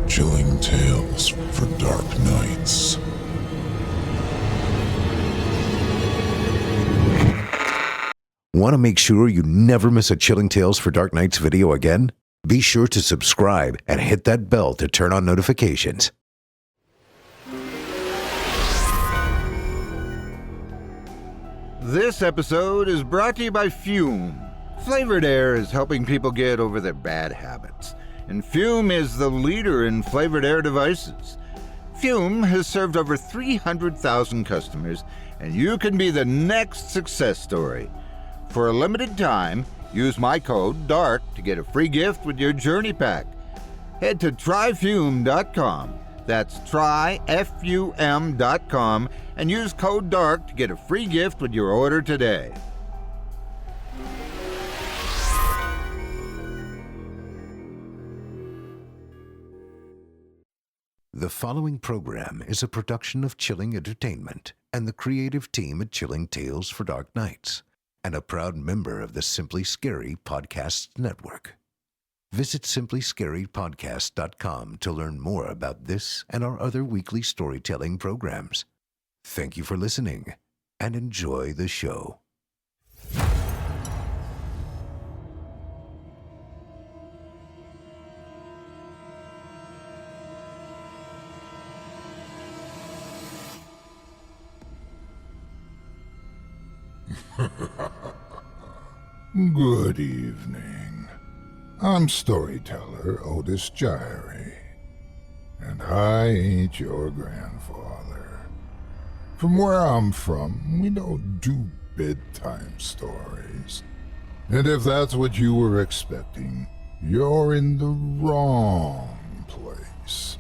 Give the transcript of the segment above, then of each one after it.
Chilling tales for dark nights. Want to make sure you never miss a Chilling Tales for Dark Nights video again? Be sure to subscribe and hit that bell to turn on notifications. This episode is brought to you by Fume. Flavored air is helping people get over their bad habits, and Fume is the leader in flavored air devices. Fume has served over 300,000 customers, and you can be the next success story. For a limited time, use my code DARK to get a free gift with your Journey Pack. Head to tryfume.com. That's tryfum.com and use code DARK to get a free gift with your order today. The following program is a production of Chilling Entertainment and the creative team at Chilling Tales for Dark Nights, and a proud member of the Simply Scary Podcasts Network. Visit simplyscarypodcast.com to learn more about this and our other weekly storytelling programs. Thank you for listening, and enjoy the show. Good evening. I'm storyteller Otis Jiry, and I ain't your grandfather. From where I'm from, we don't do bedtime stories. And if that's what you were expecting, you're in the wrong place.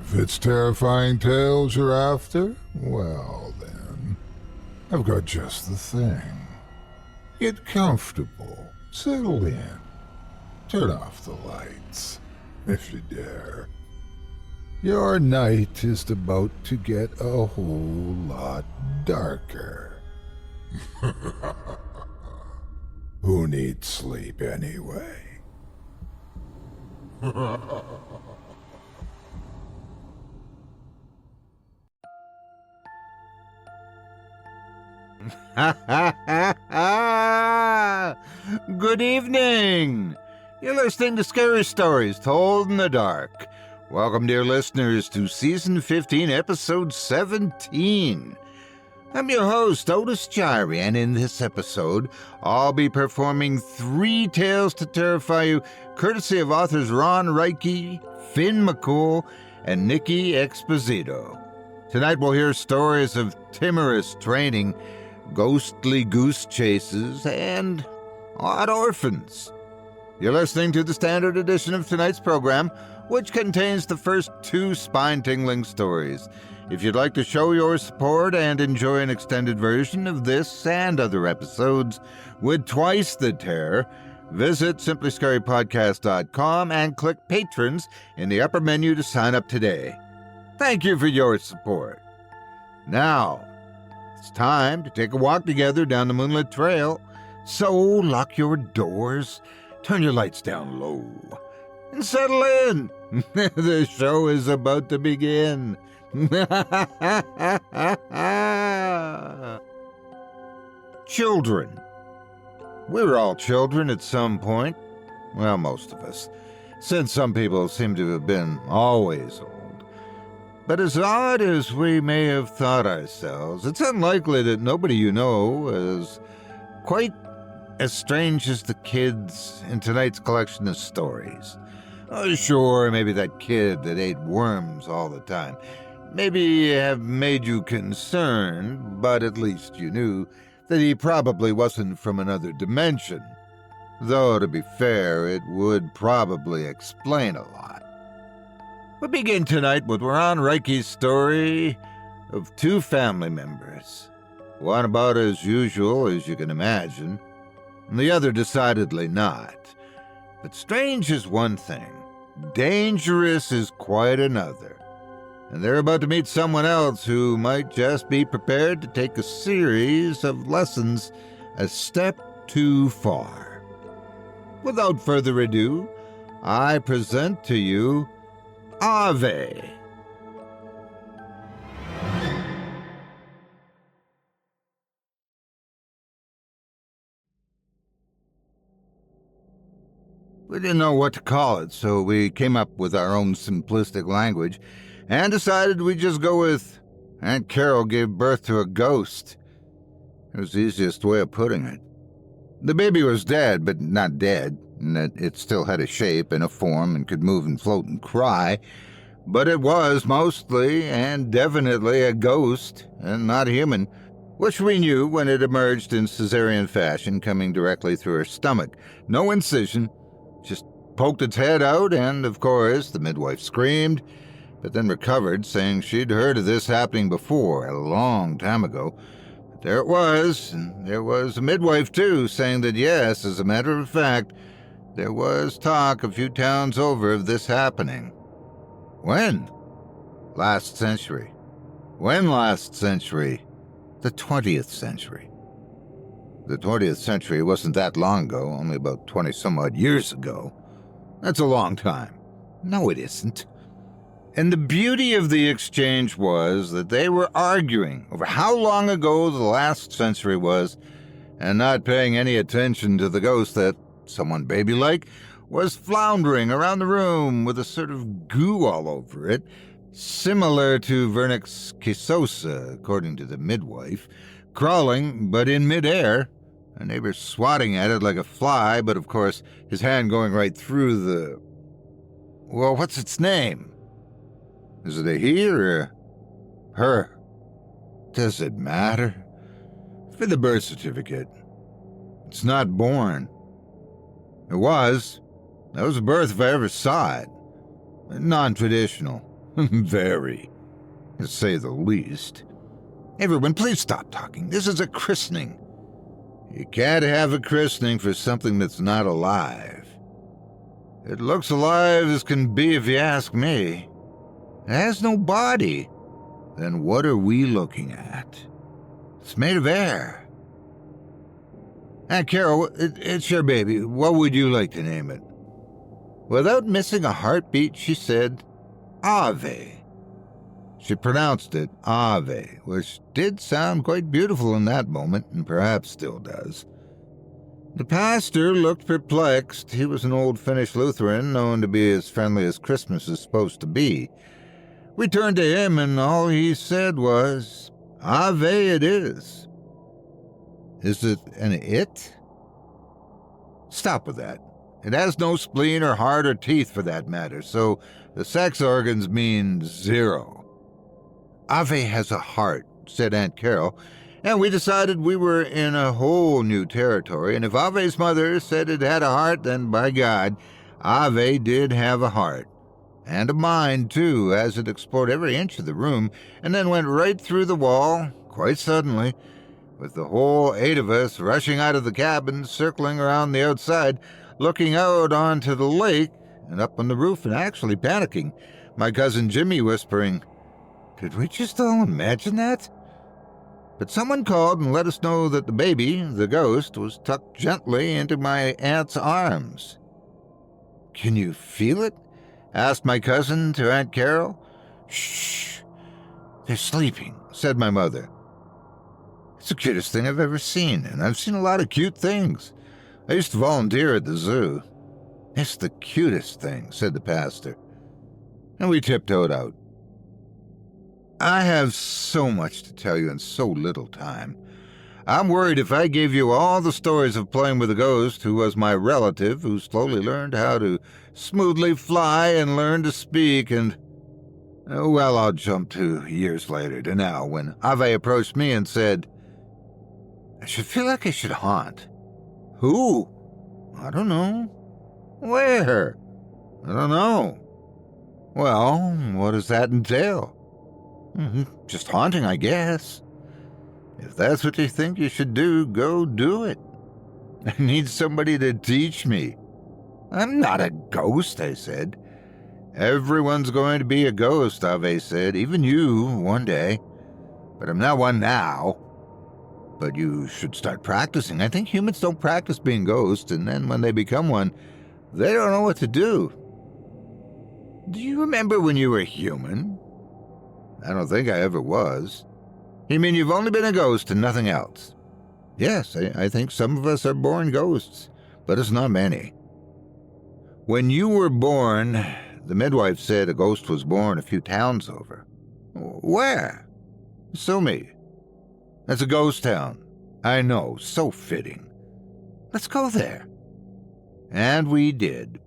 If it's terrifying tales you're after, well then, I've got just the thing. Get comfortable, settle in, turn off the lights, if you dare. Your night is about to get a whole lot darker. Who needs sleep anyway? Good evening! You're listening to Scary Stories Told in the Dark. Welcome, dear listeners, to Season 15, Episode 17. I'm your host, Otis Jiry, and in this episode, I'll be performing 3 tales to terrify you, courtesy of authors Ron Riekki, Finn McCool, and Nikki Exposito. Tonight we'll hear stories of timorous training, ghostly goose chases, and odd orphans. You're listening to the standard edition of tonight's program, which contains the first 2 spine-tingling stories. If you'd like to show your support and enjoy an extended version of this and other episodes with twice the terror, visit simplyscarypodcast.com and click Patrons in the upper menu to sign up today. Thank you for your support. Now, it's time to take a walk together down the moonlit trail, so lock your doors, turn your lights down low, and settle in. The show is about to begin. Children. We were all children at some point. Well, most of us, since some people seem to have been always old. But as odd as we may have thought ourselves, it's unlikely that nobody you know is quite as strange as the kids in tonight's collection of stories. Oh, sure, maybe that kid that ate worms all the time. Maybe have made you concerned, but at least you knew that he probably wasn't from another dimension. Though, to be fair, it would probably explain a lot. We begin tonight with Ron Riekki's story of 2 family members. One about as usual as you can imagine, and the other decidedly not. But strange is one thing, dangerous is quite another. And they're about to meet someone else who might just be prepared to take a series of lessons a step too far. Without further ado, I present to you Aave. We didn't know what to call it, so we came up with our own simplistic language and decided we'd just go with Aunt Carol gave birth to a ghost. It was the easiest way of putting it. The baby was dead, but not dead, in that it still had a shape and a form and could move and float and cry, but it was mostly and definitely a ghost and not human, which we knew when it emerged in cesarean fashion, coming directly through her stomach. No incision, just poked its head out, and, of course, the midwife screamed, but then recovered, saying she'd heard of this happening before, a long time ago. There it was, and there was a midwife, too, saying that yes, as a matter of fact, there was talk a few towns over of this happening. When? Last century. When last century? The 20th century. The 20th century wasn't that long ago, only about 20-some-odd years ago. That's a long time. No, it isn't. And the beauty of the exchange was that they were arguing over how long ago the last century was and not paying any attention to the ghost that, someone baby-like, was floundering around the room with a sort of goo all over it, similar to Vernix Kisosa, according to the midwife, crawling, but in midair, a neighbor swatting at it like a fly, but of course his hand going right through the... Well, what's its name? Is it a he or a her? Does it matter? For the birth certificate. It's not born. It was. That was a birth if I ever saw it. Non-traditional. Very. To say the least. Everyone, please stop talking. This is a christening. You can't have a christening for something that's not alive. It looks alive as can be if you ask me. It has no body. Then what are we looking at? It's made of air. Aunt Carol, it's your baby. What would you like to name it? Without missing a heartbeat, she said, Aave. She pronounced it Aave, which did sound quite beautiful in that moment, and perhaps still does. The pastor looked perplexed. He was an old Finnish Lutheran, known to be as friendly as Christmas is supposed to be. We turned to him, and all he said was, Aave it is. Is it an it? Stop with that. It has no spleen or heart or teeth for that matter, so the sex organs mean zero. Aave has a heart, said Aunt Carol, and we decided we were in a whole new territory, and if Aave's mother said it had a heart, then by God, Aave did have a heart. And a mind, too, as it explored every inch of the room, and then went right through the wall, quite suddenly, with the whole 8 of us rushing out of the cabin, circling around the outside, looking out onto the lake, and up on the roof, and actually panicking, my cousin Jimmy whispering, Did we just all imagine that? But someone called and let us know that the baby, the ghost, was tucked gently into my aunt's arms. Can you feel it? Asked my cousin to Aunt Carol. Shh, they're sleeping, said my mother. It's the cutest thing I've ever seen, and I've seen a lot of cute things. I used to volunteer at the zoo. It's the cutest thing, said the pastor. And we tiptoed out. I have so much to tell you in so little time. I'm worried if I gave you all the stories of playing with a ghost who was my relative who slowly learned how to smoothly fly and learn to speak and... Well, I'll jump 2 years later to now when Aave approached me and said, I should feel like I should haunt. Who? I don't know. Where? I don't know. Well, what does that entail? Just haunting, I guess. If that's what you think you should do, go do it. I need somebody to teach me. I'm not a ghost, I said. Everyone's going to be a ghost, Aave said, even you, one day. But I'm not one now. But you should start practicing. I think humans don't practice being ghosts, and then when they become one, they don't know what to do. Do you remember when you were human? I don't think I ever was. You mean you've only been a ghost and nothing else? Yes, I think some of us are born ghosts, but it's not many. When you were born, the midwife said a ghost was born a few towns over. Where? Sumi. That's a ghost town. I know, so fitting. Let's go there. And we did.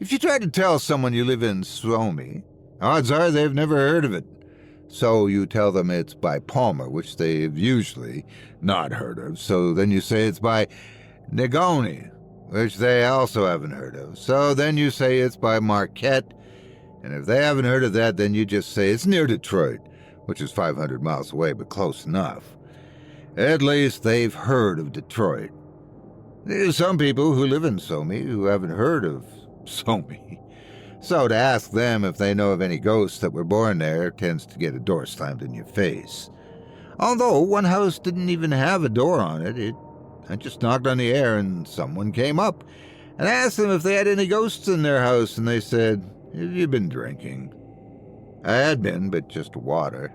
If you try to tell someone you live in Suomi, odds are they've never heard of it. So you tell them it's by Palmer, which they've usually not heard of. So then you say it's by Negoni, which they also haven't heard of. So then you say it's by Marquette, and if they haven't heard of that, then you just say it's near Detroit, which is 500 miles away, but close enough. At least they've heard of Detroit. There's some people who live in Suomi who haven't heard of Suomi. So to ask them if they know of any ghosts that were born there tends to get a door slammed in your face. Although one house didn't even have a door on it. I just knocked on the air and someone came up and asked them if they had any ghosts in their house, and they said, "Have you been drinking?" I had been, but just water.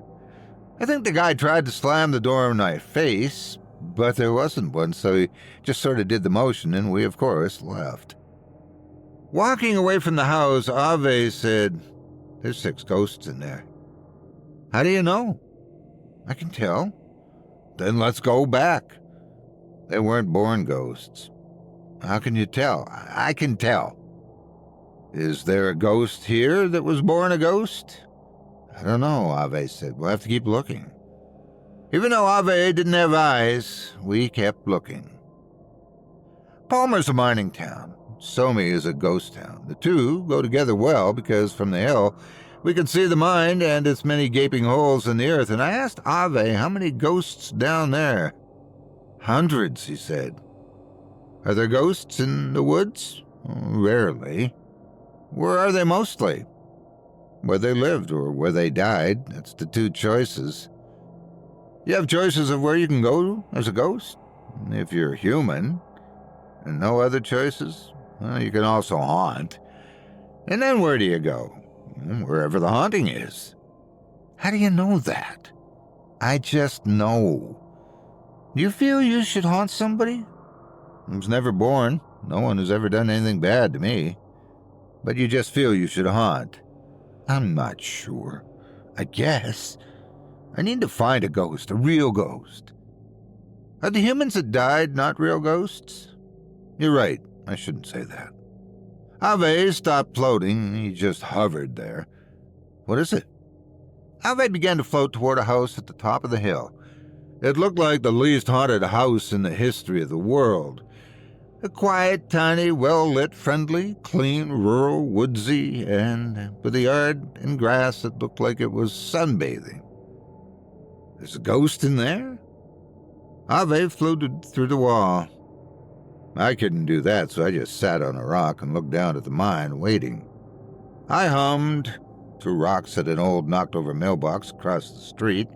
I think the guy tried to slam the door in my face, but there wasn't one, so he just sort of did the motion, and we, of course, left. Walking away from the house, Aave said, "There's 6 ghosts in there." How do you know? I can tell. Then let's go back. They weren't born ghosts. How can you tell? I can tell. Is there a ghost here that was born a ghost? I don't know, Aave said. We'll have to keep looking. Even though Aave didn't have eyes, we kept looking. Palmer's a mining town. Suomi is a ghost town. The two go together well because from the hill we could see the mine and its many gaping holes in the earth, and I asked Aave how many ghosts down there. Hundreds, he said. Are there ghosts in the woods? Rarely. Where are they mostly? Where they lived or where they died. That's the 2 choices. You have choices of where you can go as a ghost, if you're human, and no other choices. Well, you can also haunt. And then where do you go? Wherever the haunting is. How do you know that? I just know. Do you feel you should haunt somebody? I was never born. No one has ever done anything bad to me. But you just feel you should haunt. I'm not sure. I guess. I need to find a ghost, a real ghost. Are the humans that died not real ghosts? You're right. I shouldn't say that. Aave stopped floating. He just hovered there. What is it? Aave began to float toward a house at the top of the hill. It looked like the least haunted house in the history of the world. A quiet, tiny, well-lit, friendly, clean, rural, woodsy, and with a yard and grass that looked like it was sunbathing. There's a ghost in there? Aave floated through the wall. I couldn't do that, so I just sat on a rock and looked down at the mine, waiting. I hummed, threw rocks at an old knocked-over mailbox across the street,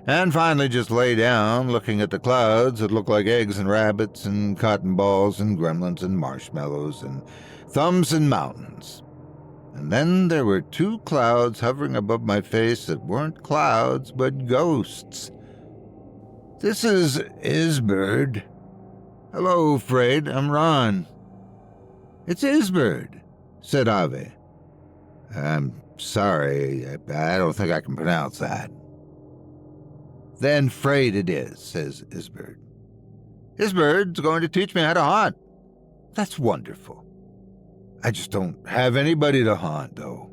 and finally just lay down, looking at the clouds that looked like eggs and rabbits and cotton balls and gremlins and marshmallows and thumbs and mountains. And then there were 2 clouds hovering above my face that weren't clouds, but ghosts. This is Isbird. Hello, Fred, I'm Ron. It's Isbird, said Aave. I'm sorry, I don't think I can pronounce that. Then Frayed it is, says Isbird. Isbird's going to teach me how to haunt. That's wonderful. I just don't have anybody to haunt, though.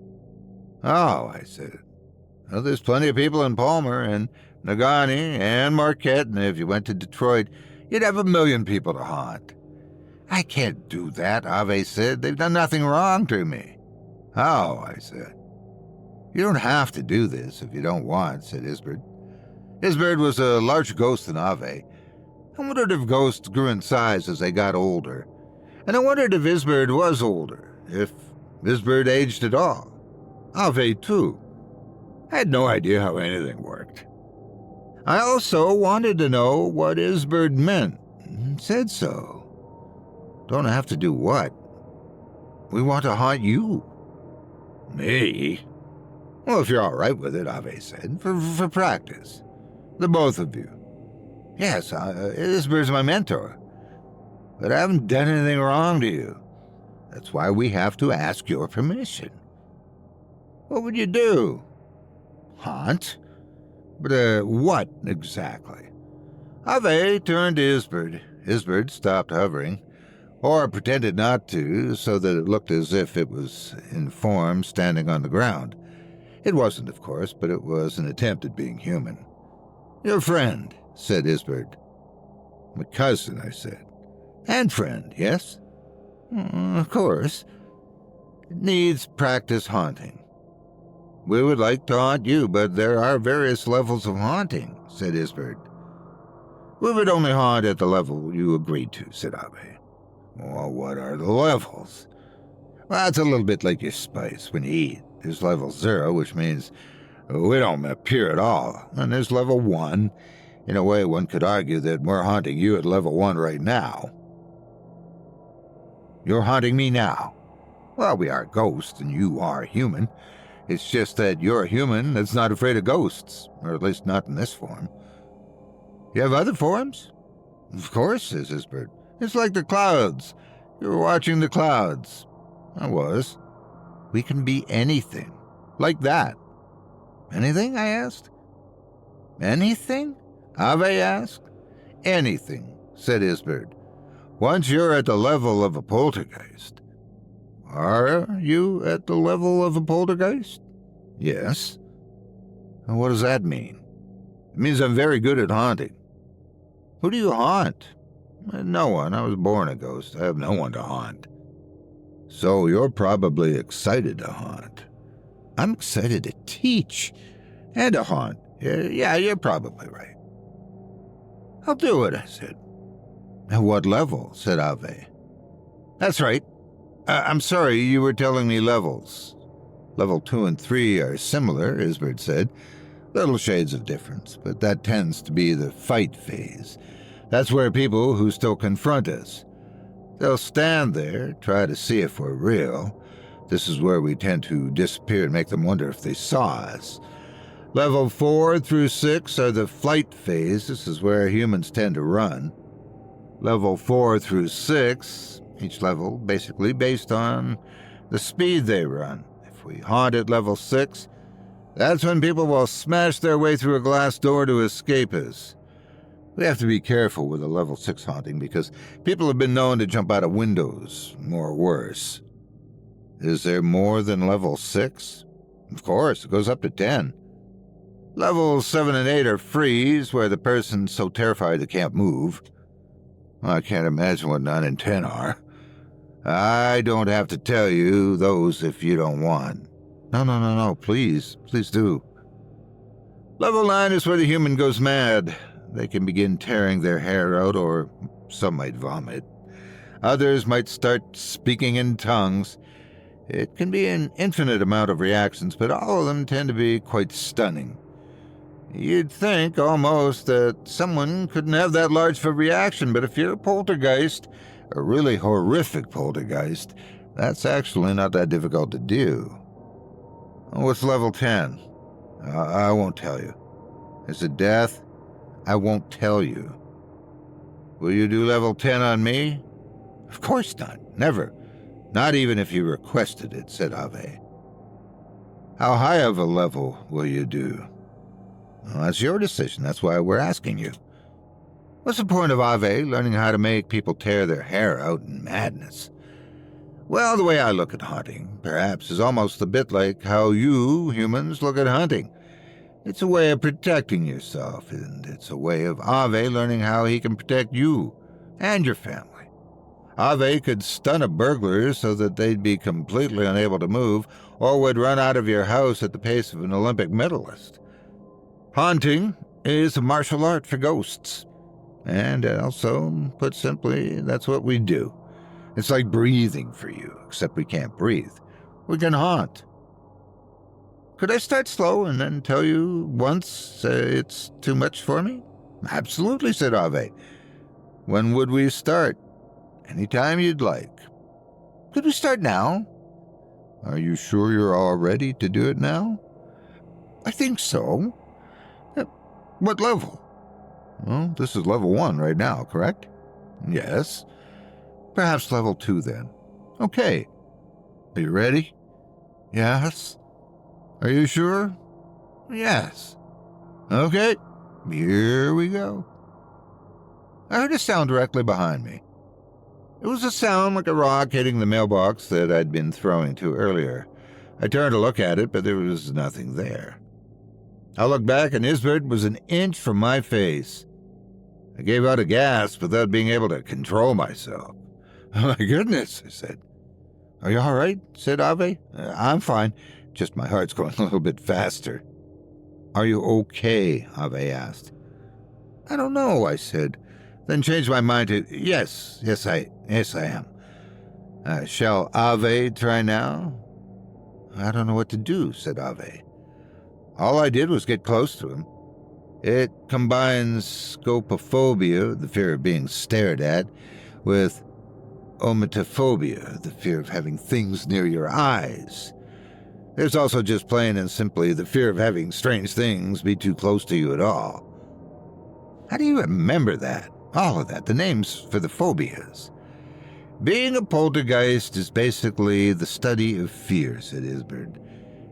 Oh, I said. Well, there's plenty of people in Palmer and Nagani and Marquette, and if you went to Detroit, you'd have 1,000,000 people to haunt. I can't do that, Aave said. They've done nothing wrong to me. Oh, I said. You don't have to do this if you don't want, said Isbird. Isbird was a larger ghost than Aave. I wondered if ghosts grew in size as they got older. And I wondered if Isbird was older, if Isbird aged at all. Aave, too. I had no idea how anything worked. I also wanted to know what Isbird meant, and said so. Don't have to do what? We want to haunt you. Me? Well, if you're all right with it, Aave said, for practice. The both of you. Yes, Isber's my mentor. But I haven't done anything wrong to you. That's why we have to ask your permission. What would you do? Haunt? But what exactly? Aave turned to Isbert. Isbert stopped hovering, or pretended not to, so that it looked as if it was in form standing on the ground. It wasn't, of course, but it was an attempt at being human. Your friend, said Isbert. My cousin, I said. And friend, yes? Of course. It needs practice haunting. We would like to haunt you, but there are various levels of haunting, said Isbert. We would only haunt at the level you agreed to, said Aave. Well, what are the levels? Well, it's a little bit like your spice when you eat. There's level 0, which means we don't appear at all. And there's level 1. In a way, one could argue that we're haunting you at level 1 right now. You're haunting me now. Well, we are ghosts, and you are human. It's just that you're a human that's not afraid of ghosts, or at least not in this form. You have other forms? Of course, says Isbert. It's like the clouds. You were watching the clouds. I was. We can be anything. Like that. Anything? I asked. Anything? Aave asked. Anything, said Isbert. Once you're at the level of a poltergeist. Are you at the level of a poltergeist? Yes. And what does that mean? It means I'm very good at haunting. Who do you haunt? No one. I was born a ghost. I have no one to haunt. So you're probably excited to haunt. I'm excited to teach and to haunt. Yeah, you're probably right. I'll do it, I said. At what level? Said Aave. That's right. I'm sorry, you were telling me levels. Level 2 and 3 are similar, Isbert said. Little shades of difference, but that tends to be the fight phase. That's where people who still confront us. They'll stand there, try to see if we're real. This is where we tend to disappear and make them wonder if they saw us. Level 4 through 6 are the flight phase. This is where humans tend to run. Level 4 through 6, each level basically based on the speed they run. If we haunt at level 6, that's when people will smash their way through a glass door to escape us. We have to be careful with a level 6 haunting because people have been known to jump out of windows, or worse. Is there more than level 6? Of course, it goes up to 10. Levels 7 and 8 are freeze, where the person's so terrified they can't move. I can't imagine what 9 and 10 are. I don't have to tell you those if you don't want. No, please do. Level 9 is where the human goes mad. They can begin tearing their hair out, or some might vomit. Others might start speaking in tongues. It can be an infinite amount of reactions, but all of them tend to be quite stunning. You'd think, almost, that someone couldn't have that large of a reaction, but if you're a poltergeist, a really horrific poltergeist, that's actually not that difficult to do. What's level 10? I won't tell you. Is it death? I won't tell you. Will you do level 10 on me? Of course not. Never. Not even if you requested it, said Aave. How high of a level will you do? Well, that's your decision. That's why we're asking you. What's the point of Aave learning how to make people tear their hair out in madness? Well, the way I look at hunting, perhaps, is almost a bit like how you, humans, look at hunting. It's a way of protecting yourself, and it's a way of Aave learning how he can protect you and your family. Aave could stun a burglar so that they'd be completely unable to move, or would run out of your house at the pace of an Olympic medalist. Haunting is a martial art for ghosts. And also, put simply, that's what we do. It's like breathing for you, except we can't breathe. We can haunt. Could I start slow and then tell you once it's too much for me? Absolutely, said Aave. When would we start? Anytime you'd like. Could we start now? Are you sure you're all ready to do it now? I think so. What level? Well, this is level 1 right now, correct? Yes. Perhaps level 2 then. Okay. Are you ready? Yes. Are you sure? Yes. Okay, here we go. I heard a sound directly behind me. It was a sound like a rock hitting the mailbox that I'd been throwing to earlier. I turned to look at it, but there was nothing there. I looked back, and Isbert was an inch from my face. I gave out a gasp without being able to control myself. My goodness, I said. Are you all right? Said Aave. I'm fine, just my heart's going a little bit faster. Are you okay? Aave asked. I don't know, I said, then changed my mind to, yes, I am. Shall Aave try now? I don't know what to do, said Aave. All I did was get close to him. It combines scopophobia, the fear of being stared at, with ometophobia, the fear of having things near your eyes. There's also just plain and simply the fear of having strange things be too close to you at all. How do you remember that? All of that, the names for the phobias. Being a poltergeist is basically the study of fear, said Isbert.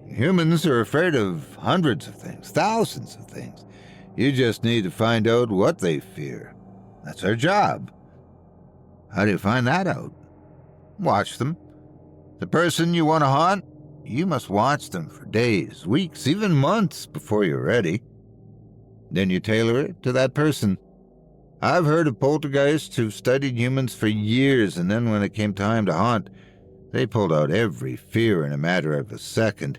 Humans are afraid of hundreds of things, thousands of things. You just need to find out what they fear. That's our job. How do you find that out? Watch them. The person you want to haunt, you must watch them for days, weeks, even months before you're ready. Then you tailor it to that person. I've heard of poltergeists who've studied humans for years, and then when it came time to haunt, they pulled out every fear in a matter of a second,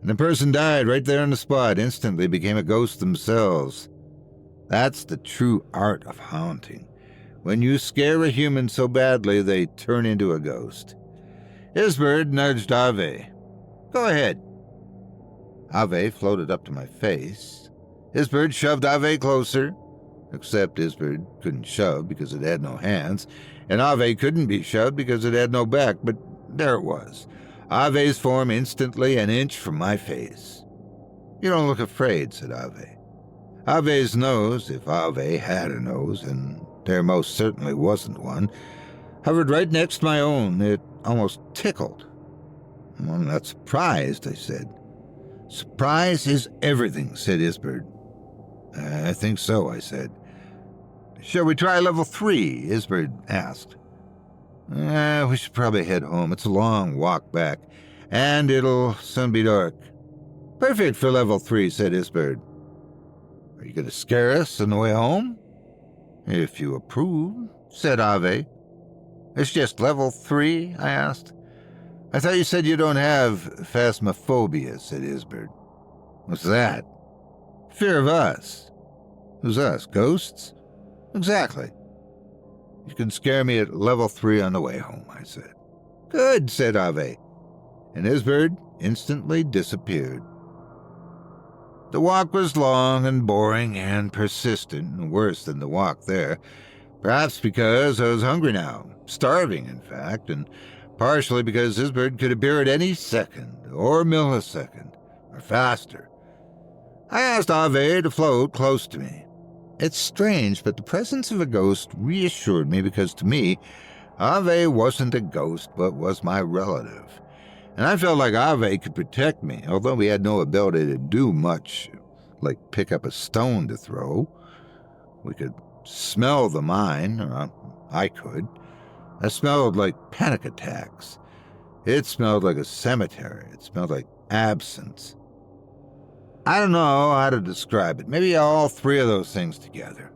and the person died right there on the spot, instantly became a ghost themselves. That's the true art of haunting. When you scare a human so badly, they turn into a ghost. Isbert nudged Aave. Go ahead. Aave floated up to my face. Isbert shoved Aave closer, except Isbert couldn't shove because it had no hands, and Aave couldn't be shoved because it had no back, but there it was. Aave's form instantly an inch from my face. You don't look afraid, said Aave. Aave's nose, if Aave had a nose, and there most certainly wasn't one, hovered right next to my own. It almost tickled. Well, I'm not surprised, I said. Surprise is everything, said Isbert. I think so, I said. Shall we try level 3? Isbert asked. We should probably head home. It's a long walk back, and it'll soon be dark. Perfect for level 3, said Isbert. Are you going to scare us on the way home? If you approve, said Aave. It's just level 3, I asked. I thought you said you don't have phasmophobia, said Isbert. What's that? Fear of us. Who's us, ghosts? Exactly. You can scare me at level 3 on the way home, I said. Good, said Aave, and Isbert instantly disappeared. The walk was long and boring and persistent, worse than the walk there, perhaps because I was hungry now, starving in fact, and partially because Isbert could appear at any second, or millisecond, or faster. I asked Aave to float close to me. It's strange, but the presence of a ghost reassured me because to me, Aave wasn't a ghost but was my relative. And I felt like Aave could protect me, although we had no ability to do much, like pick up a stone to throw. We could smell the mine, or I could. I smelled like panic attacks. It smelled like a cemetery. It smelled like absence. I don't know how to describe it. Maybe all 3 of those things together.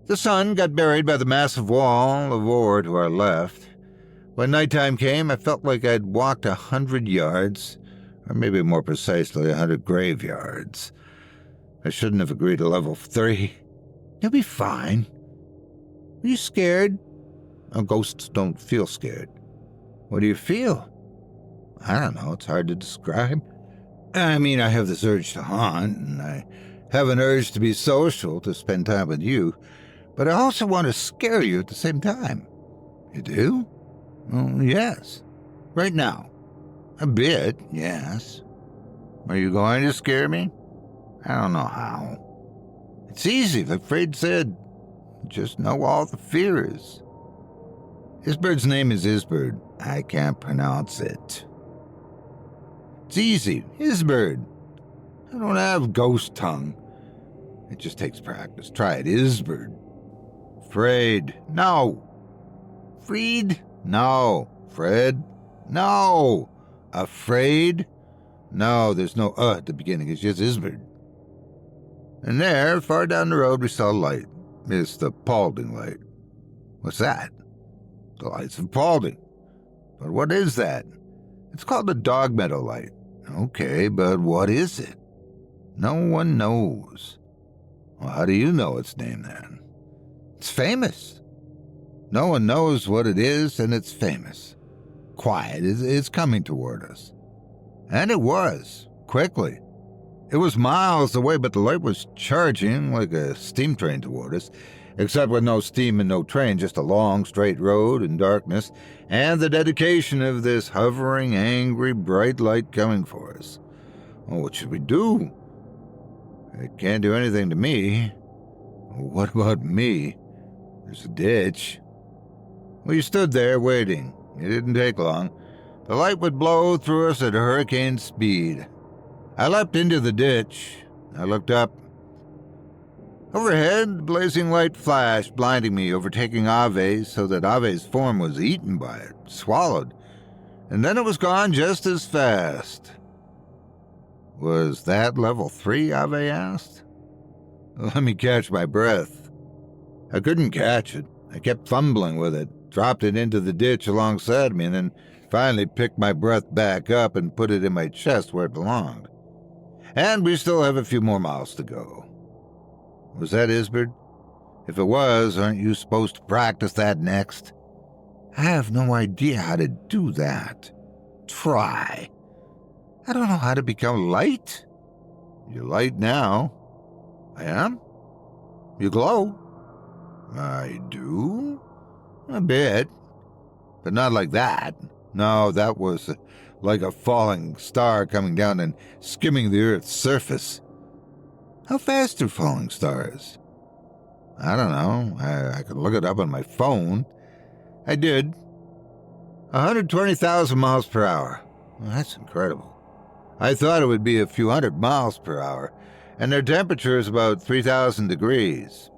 The sun got buried by the massive wall of ore to our left. When nighttime came, I felt like I'd walked 100 yards, or maybe more precisely 100 graveyards. I shouldn't have agreed to level 3. You'll be fine. Are you scared? Oh, ghosts don't feel scared. What do you feel? I don't know. It's hard to describe. I mean, I have this urge to haunt, and I have an urge to be social, to spend time with you, but I also want to scare you at the same time. You do? Well, yes. Right now. A bit, yes. Are you going to scare me? I don't know how. It's easy, like Fred said. Just know all the fears. Isbird's name is Isbird. I can't pronounce it. It's easy. Isbird. I don't have ghost tongue. It just takes practice. Try it. Isbird. Fred. No. Freed? No. Fred? No. Afraid? No, there's no at the beginning. It's just Isbird. And there, far down the road, we saw a light. It's the Paulding light. What's that? The lights of Paulding. But what is that? It's called the Dog Meadow light. Okay, but what is it? No one knows. Well, how do you know its name then? It's famous. No one knows what it is, and it's famous. Quiet, it's coming toward us. And it was, quickly. It was miles away, but the light was charging like a steam train toward us, except with no steam and no train, just a long, straight road in darkness, and the dedication of this hovering, angry, bright light coming for us. Well, what should we do? It can't do anything to me. What about me? There's a ditch. We stood there waiting. It didn't take long. The light would blow through us at hurricane speed. I leapt into the ditch. I looked up. Overhead, the blazing light flashed, blinding me, overtaking Aave so that Aave's form was eaten by it, swallowed, and then it was gone just as fast. Was that level 3, Aave asked? Let me catch my breath. I couldn't catch it. I kept fumbling with it, dropped it into the ditch alongside me, and then finally picked my breath back up and put it in my chest where it belonged. And we still have a few more miles to go. Was that Isbird? If it was, aren't you supposed to practice that next? I have no idea how to do that. Try. I don't know how to become light. You're light now. I am? You glow. I do? A bit. But not like that. No, that was like a falling star coming down and skimming the Earth's surface. How fast are falling stars? I don't know. I could look it up on my phone. I did. 120,000 miles per hour. Well, that's incredible. I thought it would be a few hundred miles per hour, and their temperature is about 3,000 degrees.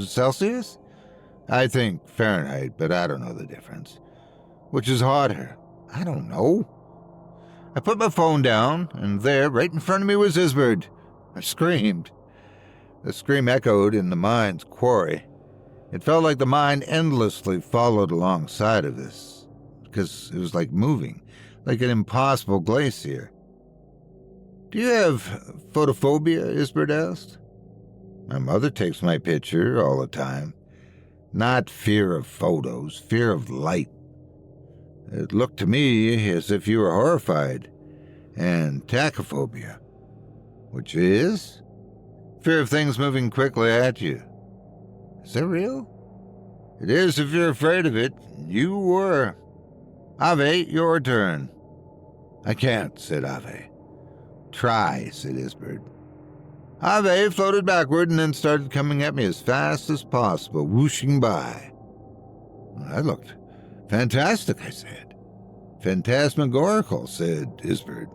Celsius? I think Fahrenheit, but I don't know the difference. Which is hotter? I don't know. I put my phone down, and there, right in front of me, was Isbird. I screamed. The scream echoed in the mine's quarry. It felt like the mine endlessly followed alongside of us, because it was like moving, like an impossible glacier. Do you have photophobia? Isbird asked. My mother takes my picture all the time. Not fear of photos, fear of light. It looked to me as if you were horrified. And tachyphobia, which is fear of things moving quickly at you. Is that real? It is if you're afraid of it. You were. Aave, your turn. I can't, said Aave. Try, said Isbird. Aave floated backward and then started coming at me as fast as possible, whooshing by. That looked fantastic, I said. Phantasmagorical, said Isbird.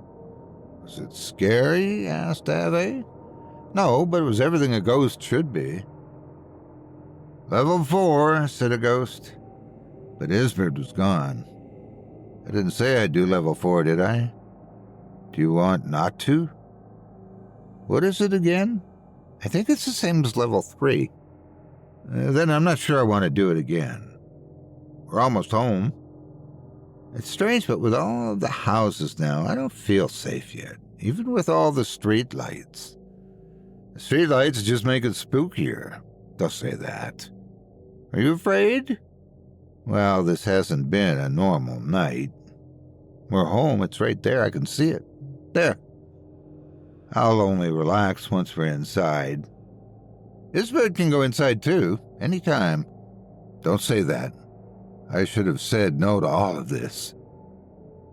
Was it scary? Asked Aave. No, but it was everything a ghost should be. Level 4, said a ghost. But Isbird was gone. I didn't say I'd do level 4, did I? Do you want not to? What is it again? I think it's the same as level 3. Then I'm not sure I want to do it again. We're almost home. It's strange, but with all of the houses now, I don't feel safe yet, even with all the street lights. The street lights just make it spookier. They'll say that. Are you afraid? Well, this hasn't been a normal night. We're home. It's right there. I can see it. There. I'll only relax once we're inside. Isbird can go inside too, anytime. Don't say that. I should have said no to all of this.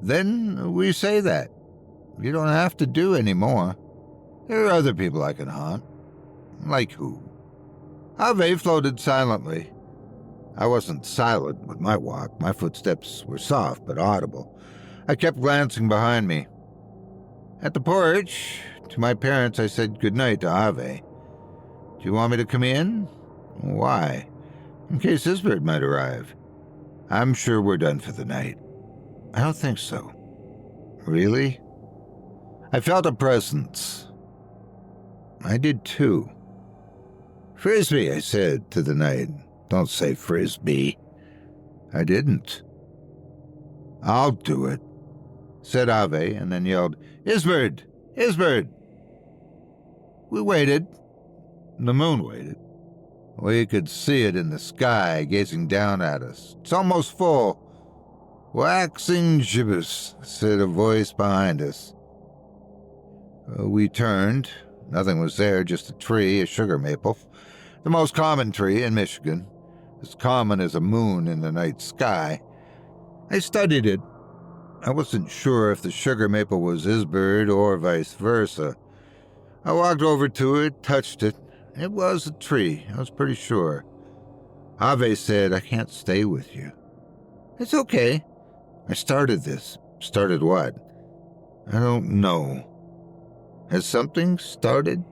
then we say that. You don't have to do any more. There are other people I can haunt. Like who? Aave floated silently. I wasn't silent with my walk. My footsteps were soft but audible. I kept glancing behind me. At the porch, to my parents, I said goodnight to Aave. Do you want me to come in? Why? In case Isbert might arrive. I'm sure we're done for the night. I don't think so. Really? I felt a presence. I did too. Frisbee, I said to the night. Don't say Frisbee. I didn't. I'll do it, said Aave, and then yelled, Isbert! Isbert! We waited. The moon waited. We could see it in the sky, gazing down at us. It's almost full. Waxing gibbous, said a voice behind us. We turned. Nothing was there, just a tree, a sugar maple. The most common tree in Michigan. As common as a moon in the night sky. I studied it. I wasn't sure if the sugar maple was Isbert or vice versa. I walked over to it, touched it. It was a tree, I was pretty sure. Aave said, I can't stay with you. It's okay. I started this. Started what? I don't know. Has something started?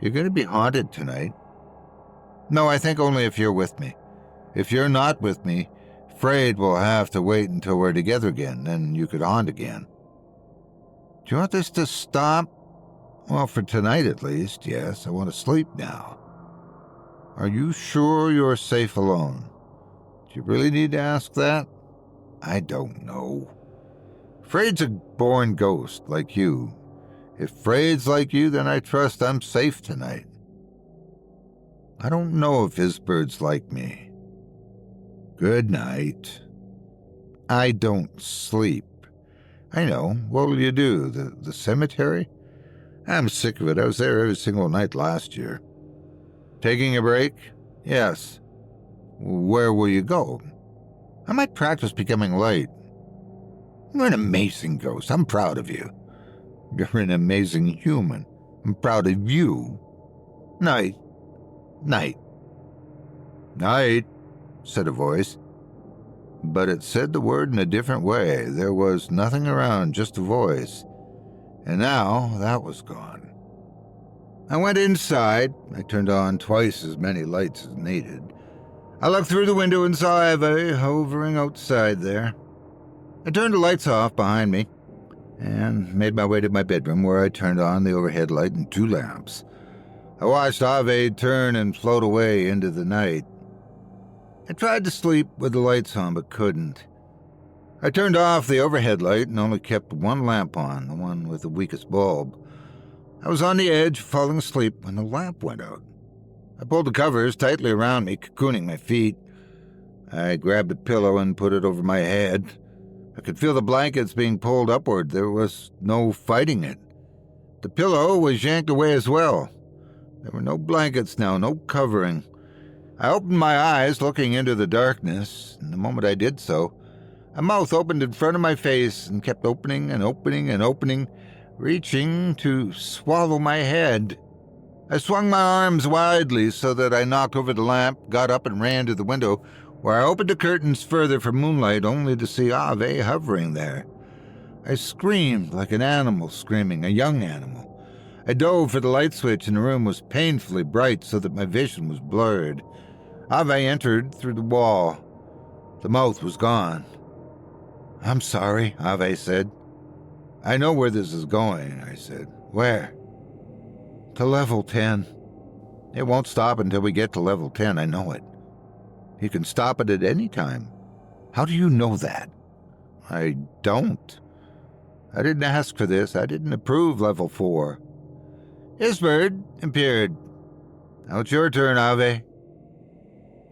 You're going to be haunted tonight. No, I think only if you're with me. If you're not with me, Frayed will have to wait until we're together again, then you could haunt again. Do you want this to stop? Well, for tonight at least, yes. I want to sleep now. Are you sure you're safe alone? Do you really need to ask that? I don't know. Freyd's a born ghost, like you. If Freyd's like you, then I trust I'm safe tonight. I don't know if Isbert's like me. Good night. I don't sleep. I know. What will you do? The cemetery? I'm sick of it. I was there every single night last year. Taking a break? Yes. Where will you go? I might practice becoming late. You're an amazing ghost. I'm proud of you. You're an amazing human. I'm proud of you. Night. Night. Night, said a voice. But it said the word in a different way. There was nothing around, just a voice. And now that was gone. I went inside. I turned on twice as many lights as needed. I looked through the window and saw Aave hovering outside there. I turned the lights off behind me and made my way to my bedroom where I turned on the overhead light and 2 lamps. I watched Aave turn and float away into the night. I tried to sleep with the lights on but couldn't. I turned off the overhead light and only kept 1 lamp on, the one with the weakest bulb. I was on the edge of falling asleep when the lamp went out. I pulled the covers tightly around me, cocooning my feet. I grabbed a pillow and put it over my head. I could feel the blankets being pulled upward. There was no fighting it. The pillow was yanked away as well. There were no blankets now, no covering. I opened my eyes, looking into the darkness, and the moment I did so, a mouth opened in front of my face and kept opening and opening and opening, reaching to swallow my head. I swung my arms widely so that I knocked over the lamp, got up and ran to the window, where I opened the curtains further for moonlight, only to see Aave hovering there. I screamed like an animal screaming, a young animal. I dove for the light switch, and the room was painfully bright so that my vision was blurred. Aave entered through the wall. The mouth was gone. I'm sorry, Aave said. I know where this is going, I said. Where? To level 10. It won't stop until we get to level 10, I know it. You can stop it at any time. How do you know that? I don't. I didn't ask for this. I didn't approve level 4. Isbert appeared. Now it's your turn, Aave.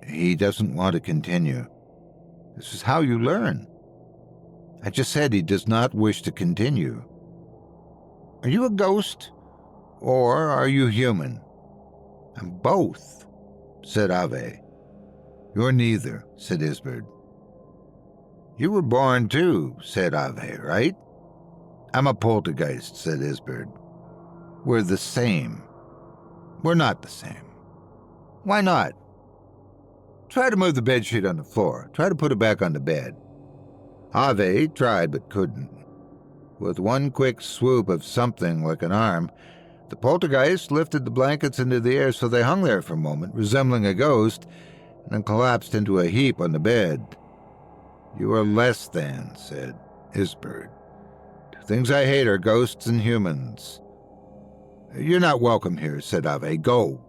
He doesn't want to continue. This is how you learn. I just said he does not wish to continue. Are you a ghost? Or are you human? I'm both, said Aave. You're neither, said Isbert. You were born too, said Aave, right? I'm a poltergeist, said Isbert. We're the same. We're not the same. Why not? Try to move the bedsheet on the floor. Try to put it back on the bed. Aave tried but couldn't. With one quick swoop of something like an arm, the poltergeist lifted the blankets into the air so they hung there for a moment, resembling a ghost, and then collapsed into a heap on the bed. You are less than, said Isbert. Two things I hate are ghosts and humans. You're not welcome here, said Aave. Go.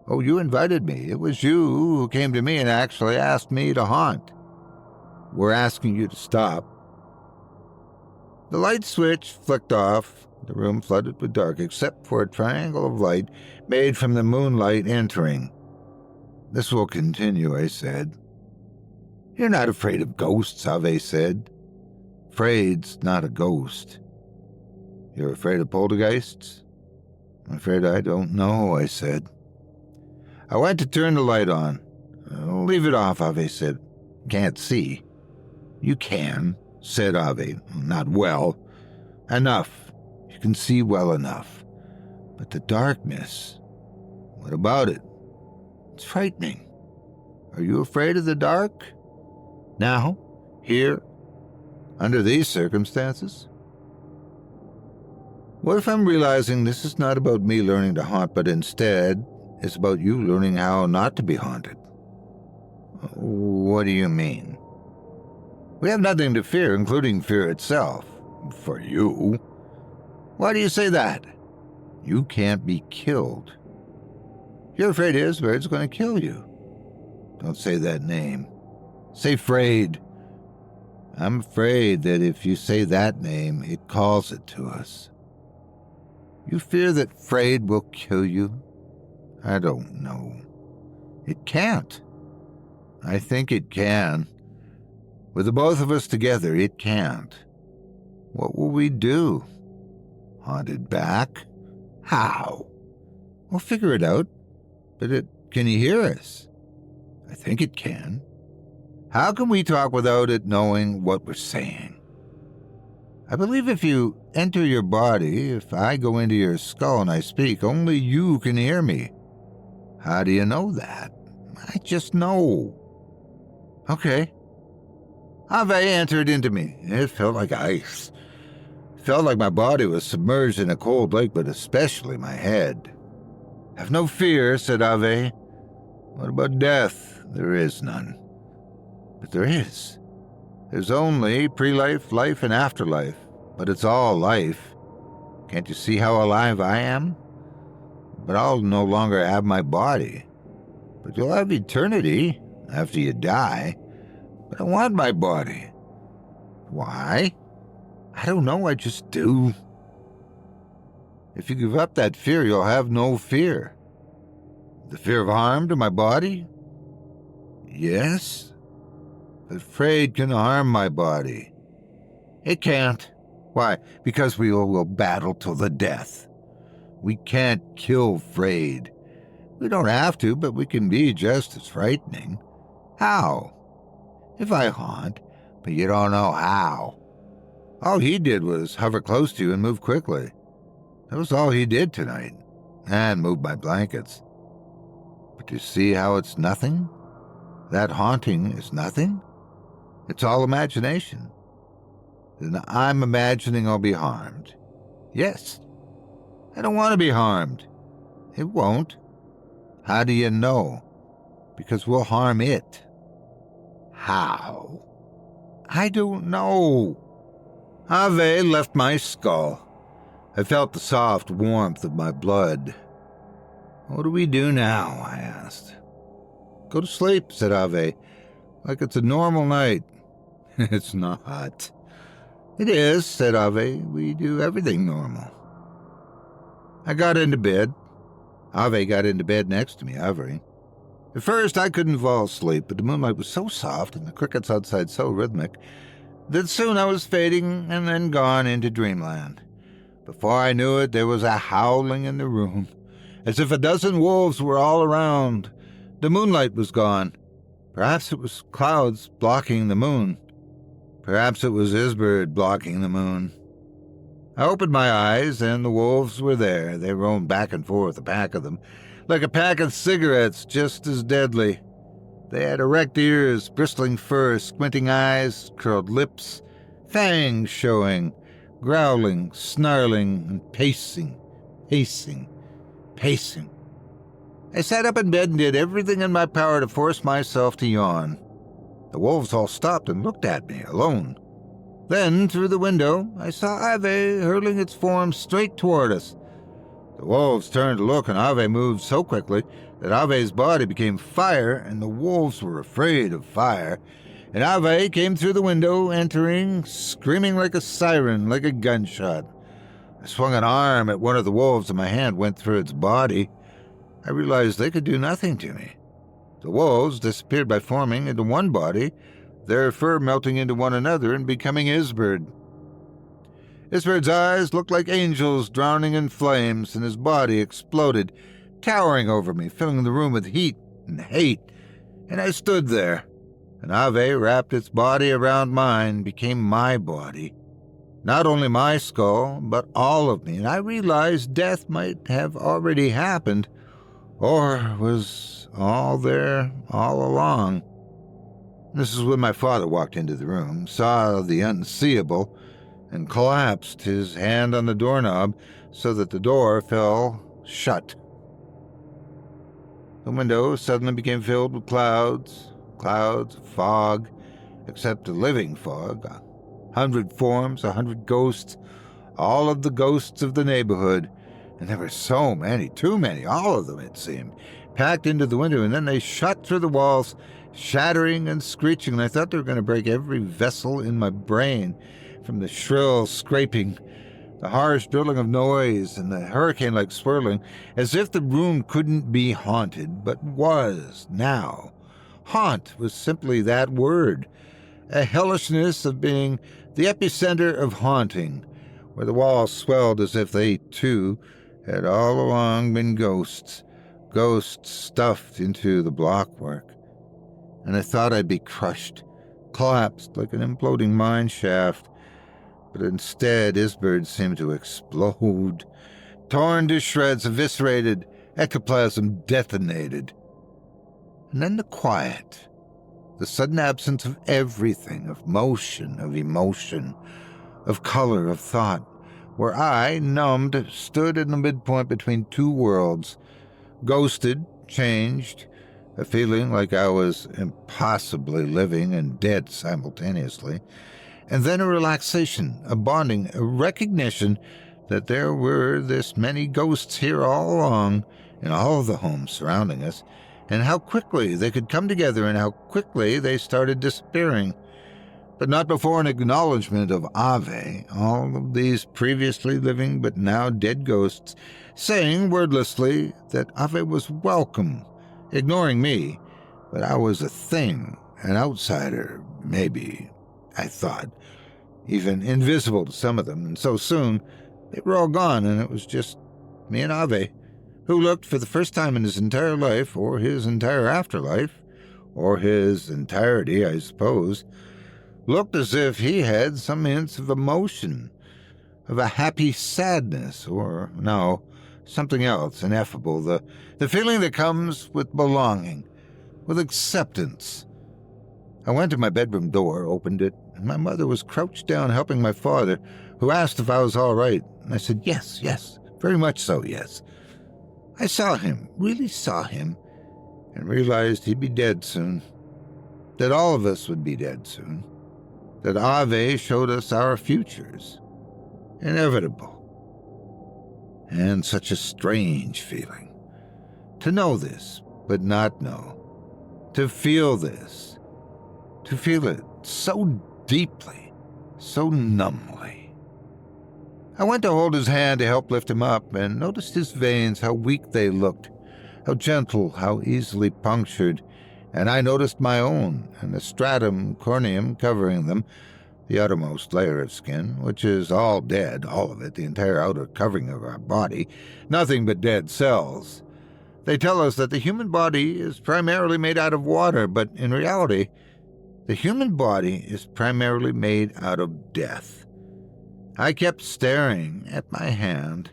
Oh, you invited me. It was you who came to me and actually asked me to haunt. We're asking you to stop. The light switch flicked off. The room flooded with dark except for a triangle of light made from the moonlight entering. This will continue, I said. You're not afraid of ghosts, Aave said. Afraid's not a ghost. You're afraid of poltergeists? I'm afraid I don't know, I said. I went to turn the light on. Leave it off, Aave said. Can't see. You can, said Aave. Not well. Enough. You can see well enough. But the darkness, what about it? It's frightening. Are you afraid of the dark? Now? Here? Under these circumstances? What if I'm realizing this is not about me learning to haunt, but instead it's about you learning how not to be haunted? What do you mean? We have nothing to fear, including fear itself. For you. Why do you say that? You can't be killed. You're afraid Isbert's going to kill you. Don't say that name. Say Frayed. I'm afraid that if you say that name, it calls it to us. You fear that Frayed will kill you? I don't know. It can't. I think it can. With the both of us together, it can't. What will we do? Haunt it back? How? We'll figure it out. But can you hear us? I think it can. How can we talk without it knowing what we're saying? I believe if you enter your body, if I go into your skull and I speak, only you can hear me. How do you know that? I just know. Okay. Aave entered into me. It felt like ice. It felt like my body was submerged in a cold lake, but especially my head. Have no fear, said Aave. What about death? There is none. But there is. There's only pre-life, life, and afterlife. But it's all life. Can't you see how alive I am? But I'll no longer have my body. But you'll have eternity after you die. But I want my body. Why? I don't know, I just do. If you give up that fear, you'll have no fear. The fear of harm to my body? Yes. But Frayed can harm my body. It can't. Why? Because we will battle till the death. We can't kill Frayed. We don't have to, but we can be just as frightening. How? If I haunt, but you don't know how. All he did was hover close to you and move quickly. That was all he did tonight. And move my blankets. But you see how it's nothing? That haunting is nothing? It's all imagination. Then I'm imagining I'll be harmed. Yes. I don't want to be harmed. It won't. How do you know? Because we'll harm it. How? I don't know. Aave left my skull. I felt the soft warmth of my blood. What do we do now? I asked. Go to sleep, said Aave, like it's a normal night. It's not. It is, said Aave. We do everything normal. I got into bed. Aave got into bed next to me, hovering. At first, I couldn't fall asleep, but the moonlight was so soft and the crickets outside so rhythmic that soon I was fading and then gone into dreamland. Before I knew it, there was a howling in the room, as if a dozen wolves were all around. The moonlight was gone. Perhaps it was clouds blocking the moon. Perhaps it was Isbird blocking the moon. I opened my eyes, and the wolves were there. They roamed back and forth, a pack of them, like a pack of cigarettes, just as deadly. They had erect ears, bristling fur, squinting eyes, curled lips, fangs showing, growling, snarling, and pacing. I sat up in bed and did everything in my power to force myself to yawn. The wolves all stopped and looked at me, alone. Then, through the window, I saw Aave hurling its form straight toward us. The wolves turned to look, and Aave moved so quickly that Aave's body became fire, and the wolves were afraid of fire. And Aave came through the window, entering, screaming like a siren, like a gunshot. I swung an arm at one of the wolves, and my hand went through its body. I realized they could do nothing to me. The wolves disappeared by forming into one body, their fur melting into one another and becoming Isbird. Isbird's eyes looked like angels drowning in flames, and his body exploded, towering over me, filling the room with heat and hate. And I stood there, and Aave wrapped its body around mine, became my body. Not only my skull, but all of me, and I realized death might have already happened, or was all there all along. This is when my father walked into the room, saw the unseeable, and collapsed, his hand on the doorknob so that the door fell shut. The window suddenly became filled with clouds of fog, except a living fog, 100 forms, 100 ghosts, all of the ghosts of the neighborhood, and there were so many, too many, all of them, it seemed, packed into the window, and then they shot through the walls, shattering and screeching, and I thought they were going to break every vessel in my brain, from the shrill scraping, the harsh drilling of noise, and the hurricane-like swirling, as if the room couldn't be haunted, but was now. Haunt was simply that word, a hellishness of being the epicenter of haunting, where the walls swelled as if they, too, had all along been ghosts stuffed into the blockwork. And I thought I'd be crushed, collapsed like an imploding mine shaft, but instead Isbird seemed to explode, torn to shreds, eviscerated, ectoplasm detonated. And then the quiet, the sudden absence of everything, of motion, of emotion, of color, of thought, where I, numbed, stood in the midpoint between two worlds, ghosted, changed, a feeling like I was impossibly living and dead simultaneously, and then a relaxation, a bonding, a recognition that there were this many ghosts here all along, in all of the homes surrounding us, and how quickly they could come together and how quickly they started disappearing. But not before an acknowledgement of Aave, all of these previously living but now dead ghosts, saying wordlessly that Aave was welcome, ignoring me, but I was a thing, an outsider, maybe, I thought, even invisible to some of them, and so soon they were all gone, and it was just me and Aave, who looked for the first time in his entire life, or his entire afterlife, or his entirety, I suppose, looked as if he had some hints of emotion, of a happy sadness, or, no, something else ineffable, the feeling that comes with belonging, with acceptance. I went to my bedroom door, opened it, and my mother was crouched down helping my father, who asked if I was all right, and I said, yes, very much so, yes. I saw him, really saw him, and realized he'd be dead soon, that all of us would be dead soon, that Aave showed us our futures, inevitable. And such a strange feeling, to know this, but not know, to feel this, to feel it so deeply, so numbly. I went to hold his hand to help lift him up, and noticed his veins, how weak they looked, how gentle, how easily punctured, and I noticed my own, and the stratum corneum covering them, the outermost layer of skin, which is all dead, all of it, the entire outer covering of our body, nothing but dead cells. They tell us that the human body is primarily made out of water, but in reality, The human body is primarily made out of death. I kept staring at my hand,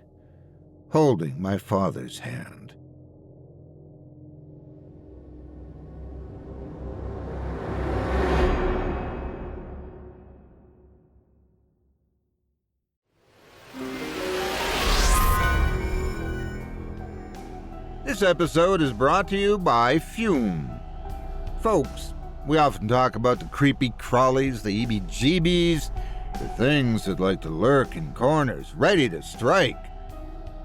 holding my father's hand. This episode is brought to you by Fume. Folks, we often talk about the creepy crawlies, the EBGBs, the things that like to lurk in corners, ready to strike.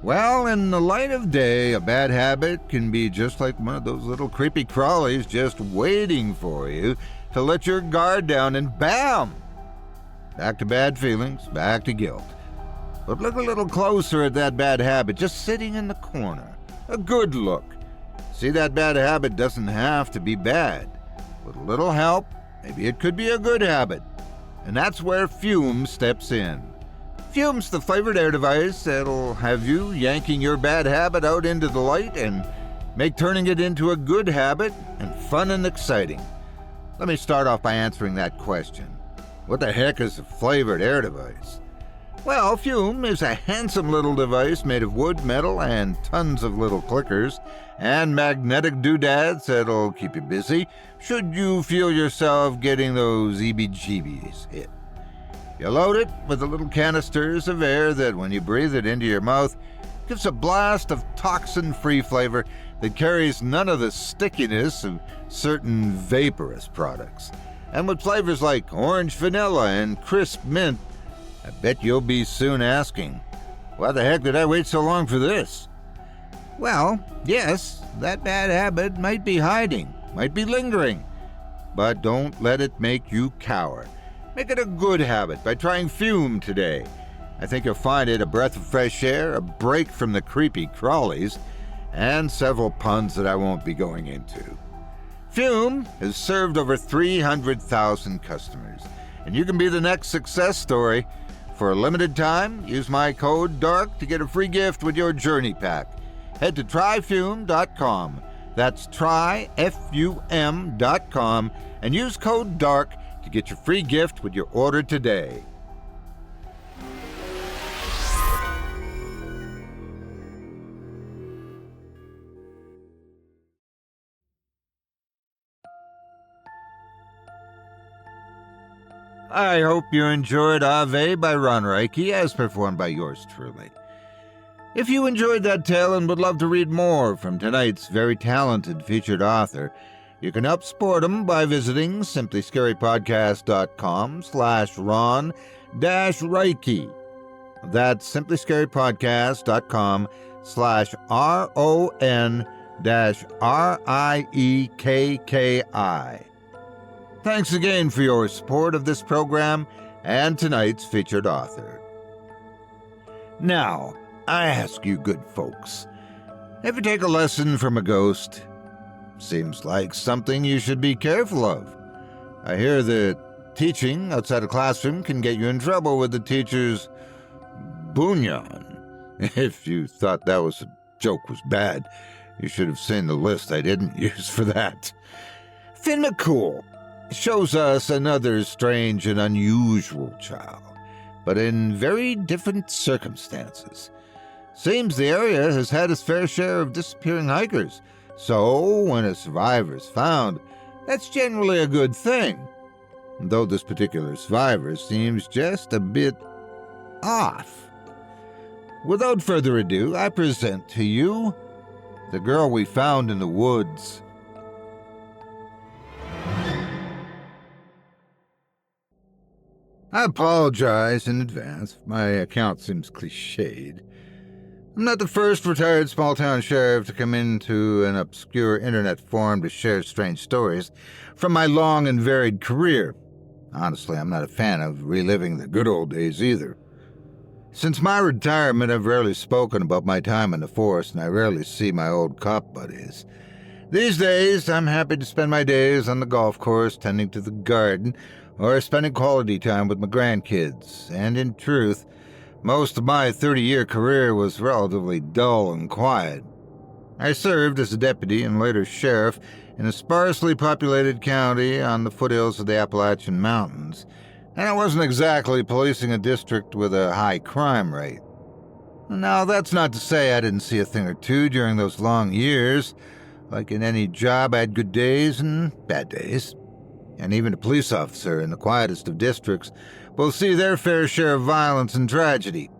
Well, in the light of day, a bad habit can be just like one of those little creepy crawlies just waiting for you to let your guard down, and bam! Back to bad feelings, back to guilt. But look a little closer at that bad habit just sitting in the corner. A good look. See, that bad habit doesn't have to be bad. With a little help, maybe it could be a good habit. And that's where Fume steps in. Fume's the flavored air device that'll have you yanking your bad habit out into the light and make turning it into a good habit and fun and exciting. Let me start off by answering that question. What the heck is a flavored air device? Well, Fume is a handsome little device made of wood, metal, and tons of little clickers and magnetic doodads that'll keep you busy should you feel yourself getting those EBGBs hit. You load it with the little canisters of air that, when you breathe it into your mouth, gives a blast of toxin-free flavor that carries none of the stickiness of certain vaporous products. And with flavors like orange vanilla and crisp mint, I bet you'll be soon asking, why the heck did I wait so long for this? Well, yes, that bad habit might be hiding, might be lingering, but don't let it make you cower. Make it a good habit by trying Fume today. I think you'll find it a breath of fresh air, a break from the creepy crawlies, and several puns that I won't be going into. Fume has served over 300,000 customers, and you can be the next success story. For a limited time, use my code DARK to get a free gift with your journey pack. Head to tryfume.com. That's tryfum.com and use code DARK to get your free gift with your order today. I hope you enjoyed Aave by Ron Riekki, as performed by yours truly. If you enjoyed that tale and would love to read more from tonight's very talented featured author, you can help support him by visiting simplyscarypodcast.com/Ron-Riekki. That's simplyscarypodcast.com/RON-RIEKKI. Thanks again for your support of this program and tonight's featured author. Now, I ask you good folks, ever take a lesson from a ghost? Seems like something you should be careful of. I hear that teaching outside a classroom can get you in trouble with the teacher's bunyan. If you thought that joke was bad, you should have seen the list I didn't use for that. McCool shows us another strange and unusual child, but in very different circumstances. Seems the area has had its fair share of disappearing hikers, so when a survivor is found, that's generally a good thing. Though this particular survivor seems just a bit off. Without further ado, I present to you the girl we found in the woods. I apologize in advance if my account seems cliched. I'm not the first retired small-town sheriff to come into an obscure internet forum to share strange stories from my long and varied career. Honestly, I'm not a fan of reliving the good old days either. Since my retirement, I've rarely spoken about my time in the force, and I rarely see my old cop buddies. These days, I'm happy to spend my days on the golf course, tending to the garden, or spending quality time with my grandkids. And in truth, most of my 30-year career was relatively dull and quiet. I served as a deputy and later sheriff in a sparsely populated county on the foothills of the Appalachian Mountains, and I wasn't exactly policing a district with a high crime rate. Now, that's not to say I didn't see a thing or two during those long years. Like in any job, I had good days and bad days. And even a police officer in the quietest of districts will see their fair share of violence and tragedy.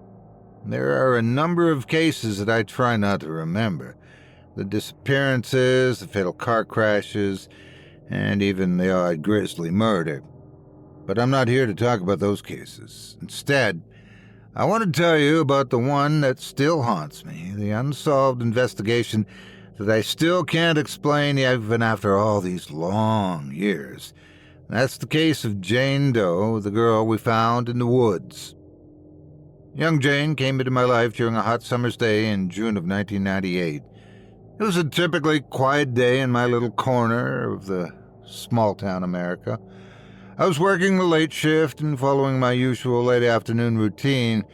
There are a number of cases that I try not to remember. The disappearances, the fatal car crashes, and even the odd grisly murder. But I'm not here to talk about those cases. Instead, I want to tell you about the one that still haunts me, the unsolved investigation that I still can't explain even after all these long years. That's the case of Jane Doe, the girl we found in the woods. Young Jane came into my life during a hot summer's day in June of 1998. It was a typically quiet day in my little corner of the small-town America. I was working the late shift and following my usual late afternoon routine,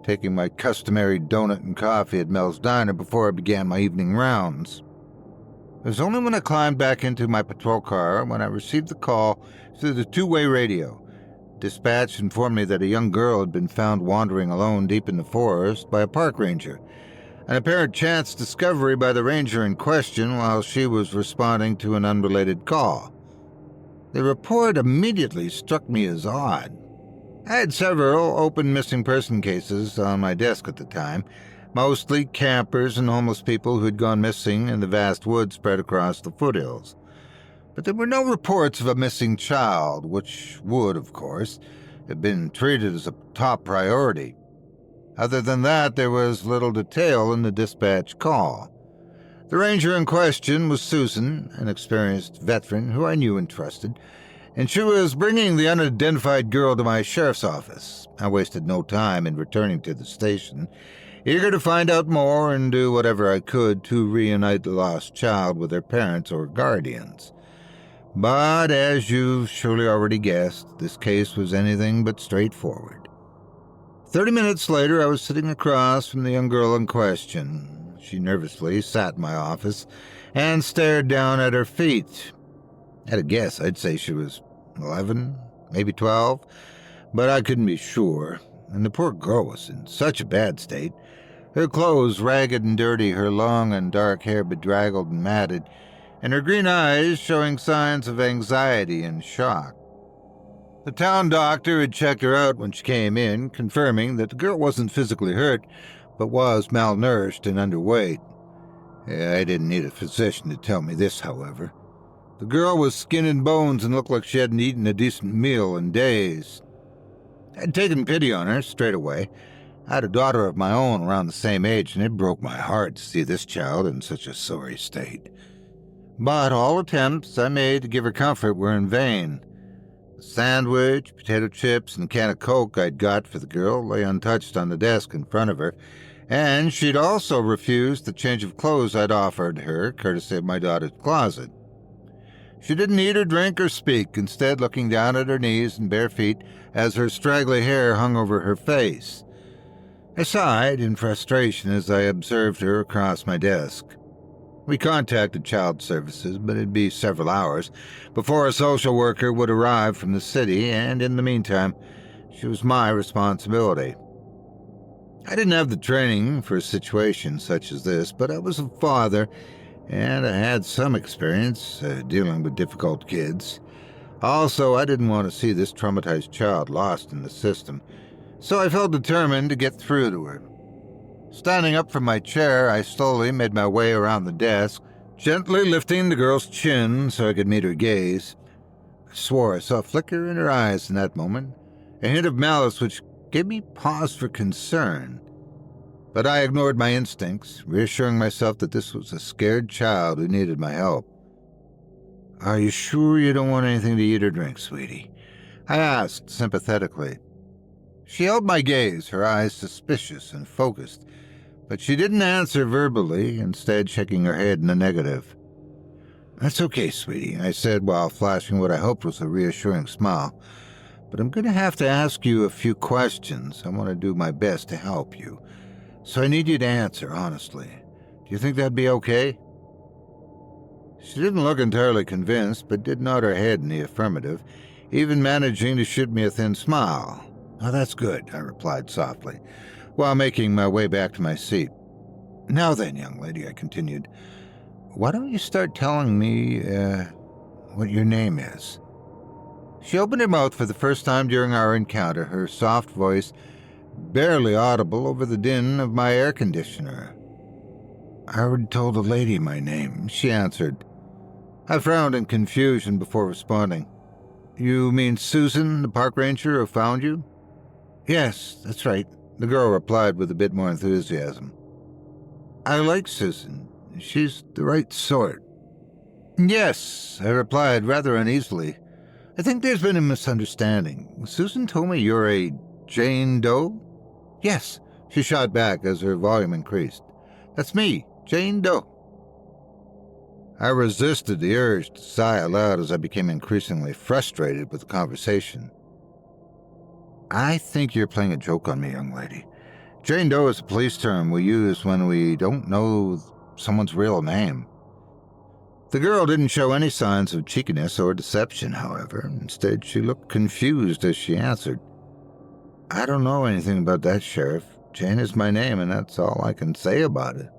taking my customary donut and coffee at Mel's Diner before I began my evening rounds. It was only when I climbed back into my patrol car when I received the call through the two-way radio. Dispatch informed me that a young girl had been found wandering alone deep in the forest by a park ranger, an apparent chance discovery by the ranger in question while she was responding to an unrelated call. The report immediately struck me as odd. I had several open missing person cases on my desk at the time, mostly campers and homeless people who had gone missing in the vast woods spread across the foothills. But there were no reports of a missing child, which would, of course, have been treated as a top priority. Other than that, there was little detail in the dispatch call. The ranger in question was Susan, an experienced veteran who I knew and trusted, and she was bringing the unidentified girl to my sheriff's office. I wasted no time in returning to the station, eager to find out more and do whatever I could to reunite the lost child with her parents or guardians. But as you've surely already guessed, this case was anything but straightforward. 30 minutes later, I was sitting across from the young girl in question. She nervously sat in my office and stared down at her feet. At a guess, I'd say she was 11, maybe 12, but I couldn't be sure, and the poor girl was in such a bad state. Her clothes ragged and dirty, her long and dark hair bedraggled and matted, and her green eyes showing signs of anxiety and shock. The town doctor had checked her out when she came in, confirming that the girl wasn't physically hurt, but was malnourished and underweight. I didn't need a physician to tell me this, however. The girl was skin and bones and looked like she hadn't eaten a decent meal in days. I'd taken pity on her straight away. I had a daughter of my own around the same age, and it broke my heart to see this child in such a sorry state. But all attempts I made to give her comfort were in vain. The sandwich, potato chips, and can of Coke I'd got for the girl lay untouched on the desk in front of her, and she'd also refused the change of clothes I'd offered her, courtesy of my daughter's closet. She didn't eat or drink or speak, instead looking down at her knees and bare feet as her straggly hair hung over her face. I sighed in frustration as I observed her across my desk. We contacted Child Services, but it'd be several hours before a social worker would arrive from the city, and in the meantime, she was my responsibility. I didn't have the training for a situation such as this, but I was a father, and I had some experience dealing with difficult kids. Also, I didn't want to see this traumatized child lost in the system, so I felt determined to get through to her. Standing up from my chair, I slowly made my way around the desk, gently lifting the girl's chin so I could meet her gaze. I swore I saw a flicker in her eyes in that moment, a hint of malice which gave me pause for concern. But I ignored my instincts, reassuring myself that this was a scared child who needed my help. "Are you sure you don't want anything to eat or drink, sweetie?" I asked sympathetically. She held my gaze, her eyes suspicious and focused, but she didn't answer verbally, instead shaking her head in the negative. "That's okay, sweetie," I said while flashing what I hoped was a reassuring smile. "But I'm going to have to ask you a few questions. I want to do my best to help you. So I need you to answer honestly. Do you think that'd be okay?" She didn't look entirely convinced, but did nod her head in the affirmative, even managing to shoot me a thin smile. "Oh, that's good," I replied softly, while making my way back to my seat. "Now then, young lady," I continued, "why don't you start telling me, what your name is?" She opened her mouth for the first time during our encounter, her soft voice barely audible over the din of my air conditioner. "I already told a lady my name," she answered. I frowned in confusion before responding. "You mean Susan, the park ranger who found you?" "Yes, that's right," the girl replied with a bit more enthusiasm. "I like Susan. She's the right sort." "Yes," I replied rather uneasily. "I think there's been a misunderstanding. Susan told me you're a Jane Doe?" "Yes," she shot back as her volume increased. "That's me, Jane Doe." I resisted the urge to sigh aloud as I became increasingly frustrated with the conversation. "I think you're playing a joke on me, young lady. Jane Doe is a police term we use when we don't know someone's real name." The girl didn't show any signs of cheekiness or deception, however. Instead, she looked confused as she answered. "I don't know anything about that, Sheriff. Jane is my name, and that's all I can say about it."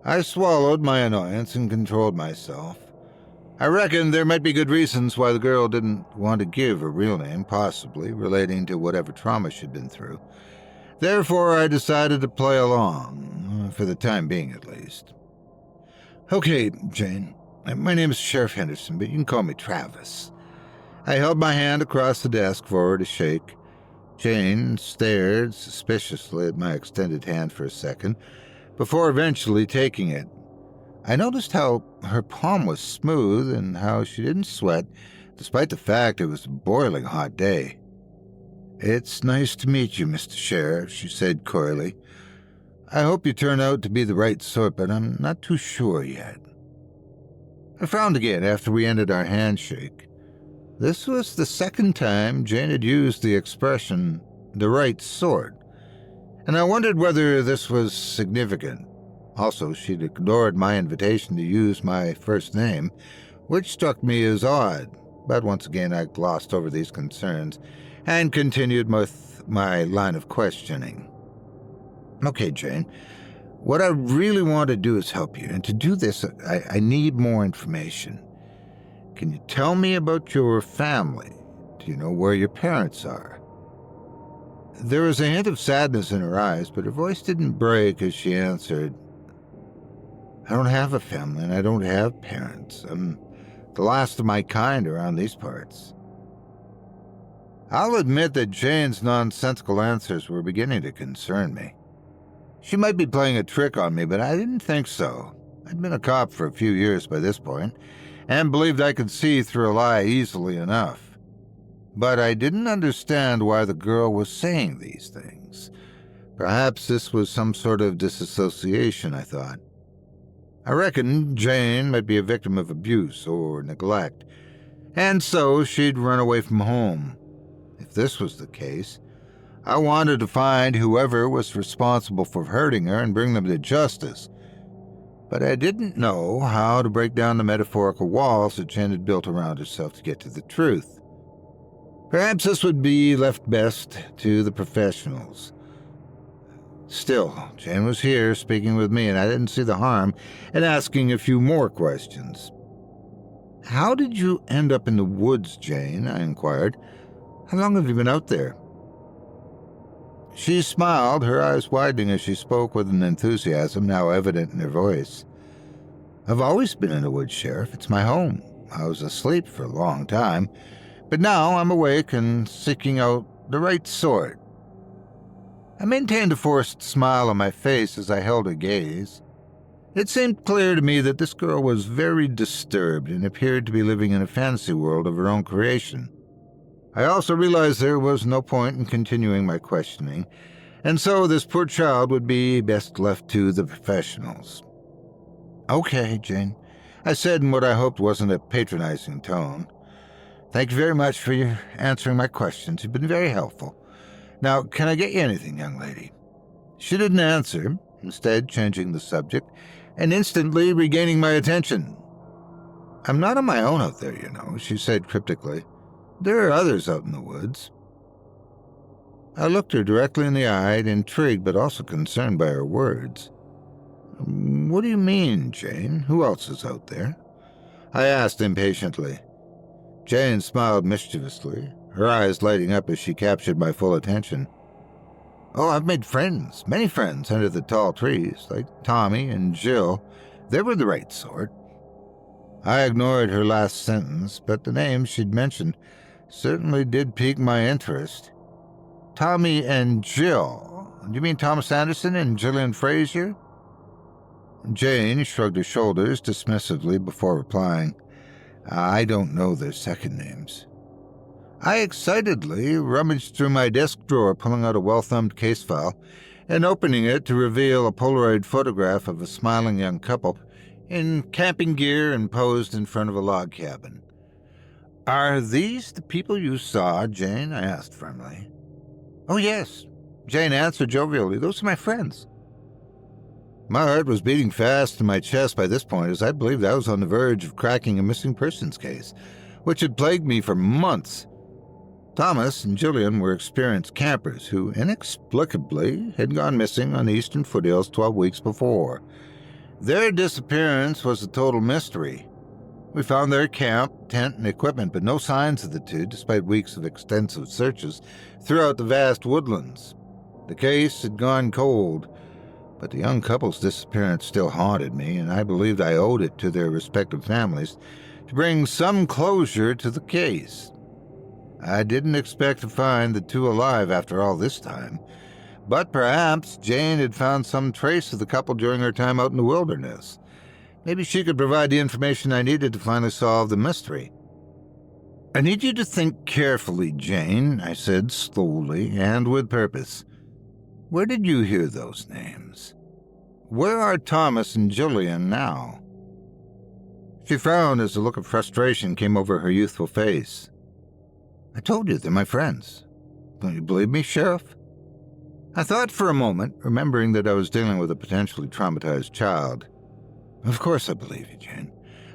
I swallowed my annoyance and controlled myself. I reckoned there might be good reasons why the girl didn't want to give her real name, possibly relating to whatever trauma she'd been through. Therefore, I decided to play along, for the time being at least. "Okay, Jane. My name is Sheriff Henderson, but you can call me Travis." I held my hand across the desk for her to shake. Jane stared suspiciously at my extended hand for a second, before eventually taking it. I noticed how her palm was smooth and how she didn't sweat, despite the fact it was a boiling hot day. "It's nice to meet you, Mr. Sheriff," she said coyly. "I hope you turn out to be the right sort, but I'm not too sure yet." I frowned again after we ended our handshake. This was the second time Jane had used the expression, "the right sort," and I wondered whether this was significant. Also, she'd ignored my invitation to use my first name, which struck me as odd, but once again I glossed over these concerns and continued with my line of questioning. "Okay, Jane, what I really want to do is help you, and to do this, I need more information. Can you tell me about your family? Do you know where your parents are?" There was a hint of sadness in her eyes, but her voice didn't break as she answered, "I don't have a family, and I don't have parents. I'm the last of my kind around these parts." I'll admit that Jane's nonsensical answers were beginning to concern me. She might be playing a trick on me, but I didn't think so. I'd been a cop for a few years by this point, and believed I could see through a lie easily enough. But I didn't understand why the girl was saying these things. Perhaps this was some sort of disassociation, I thought. I reckoned Jane might be a victim of abuse or neglect, and so she'd run away from home. If this was the case, I wanted to find whoever was responsible for hurting her and bring them to justice. But I didn't know how to break down the metaphorical walls that Jane had built around herself to get to the truth. Perhaps this would be left best to the professionals. Still, Jane was here speaking with me, and I didn't see the harm in asking a few more questions. "How did you end up in the woods, Jane?" I inquired. "How long have you been out there?" She smiled, her eyes widening as she spoke with an enthusiasm now evident in her voice. "I've always been in the woods, Sheriff. It's my home. I was asleep for a long time, but now I'm awake and seeking out the right sort." I maintained a forced smile on my face as I held her gaze. It seemed clear to me that this girl was very disturbed and appeared to be living in a fantasy world of her own creation. I also realized there was no point in continuing my questioning, and so this poor child would be best left to the professionals. "Okay, Jane," I said in what I hoped wasn't a patronizing tone. "Thank you very much for your answering my questions. You've been very helpful. Now, can I get you anything, young lady?" She didn't answer, instead changing the subject, and instantly regaining my attention. I'm not on my own out there, you know, she said cryptically. There are others out in the woods. I looked her directly in the eye, intrigued but also concerned by her words. What do you mean, Jane? Who else is out there? I asked impatiently. Jane smiled mischievously, her eyes lighting up as she captured my full attention. Oh, I've made friends, many friends under the tall trees, like Tommy and Jill. They were the right sort. I ignored her last sentence, but the names she'd mentioned certainly did pique my interest. Tommy and Jill? Do you mean Thomas Anderson and Gillian Frazier? Jane shrugged her shoulders dismissively before replying, I don't know their second names. I excitedly rummaged through my desk drawer, pulling out a well-thumbed case file and opening it to reveal a Polaroid photograph of a smiling young couple in camping gear and posed in front of a log cabin. Are these the people you saw, Jane? I asked firmly. Oh, yes, Jane answered jovially. Those are my friends. My heart was beating fast in my chest by this point, as I believed I was on the verge of cracking a missing persons case, which had plagued me for months. Thomas and Gillian were experienced campers who inexplicably had gone missing on the eastern foothills 12 weeks before. Their disappearance was a total mystery. We found their camp, tent, and equipment, but no signs of the two, despite weeks of extensive searches throughout the vast woodlands. The case had gone cold, but the young couple's disappearance still haunted me, and I believed I owed it to their respective families to bring some closure to the case. I didn't expect to find the two alive after all this time, but perhaps Jane had found some trace of the couple during her time out in the wilderness. Maybe she could provide the information I needed to finally solve the mystery. I need you to think carefully, Jane, I said slowly and with purpose. Where did you hear those names? Where are Thomas and Gillian now? She frowned as a look of frustration came over her youthful face. I told you they're my friends. Don't you believe me, Sheriff? I thought for a moment, remembering that I was dealing with a potentially traumatized child. Of course I believe you, Jane,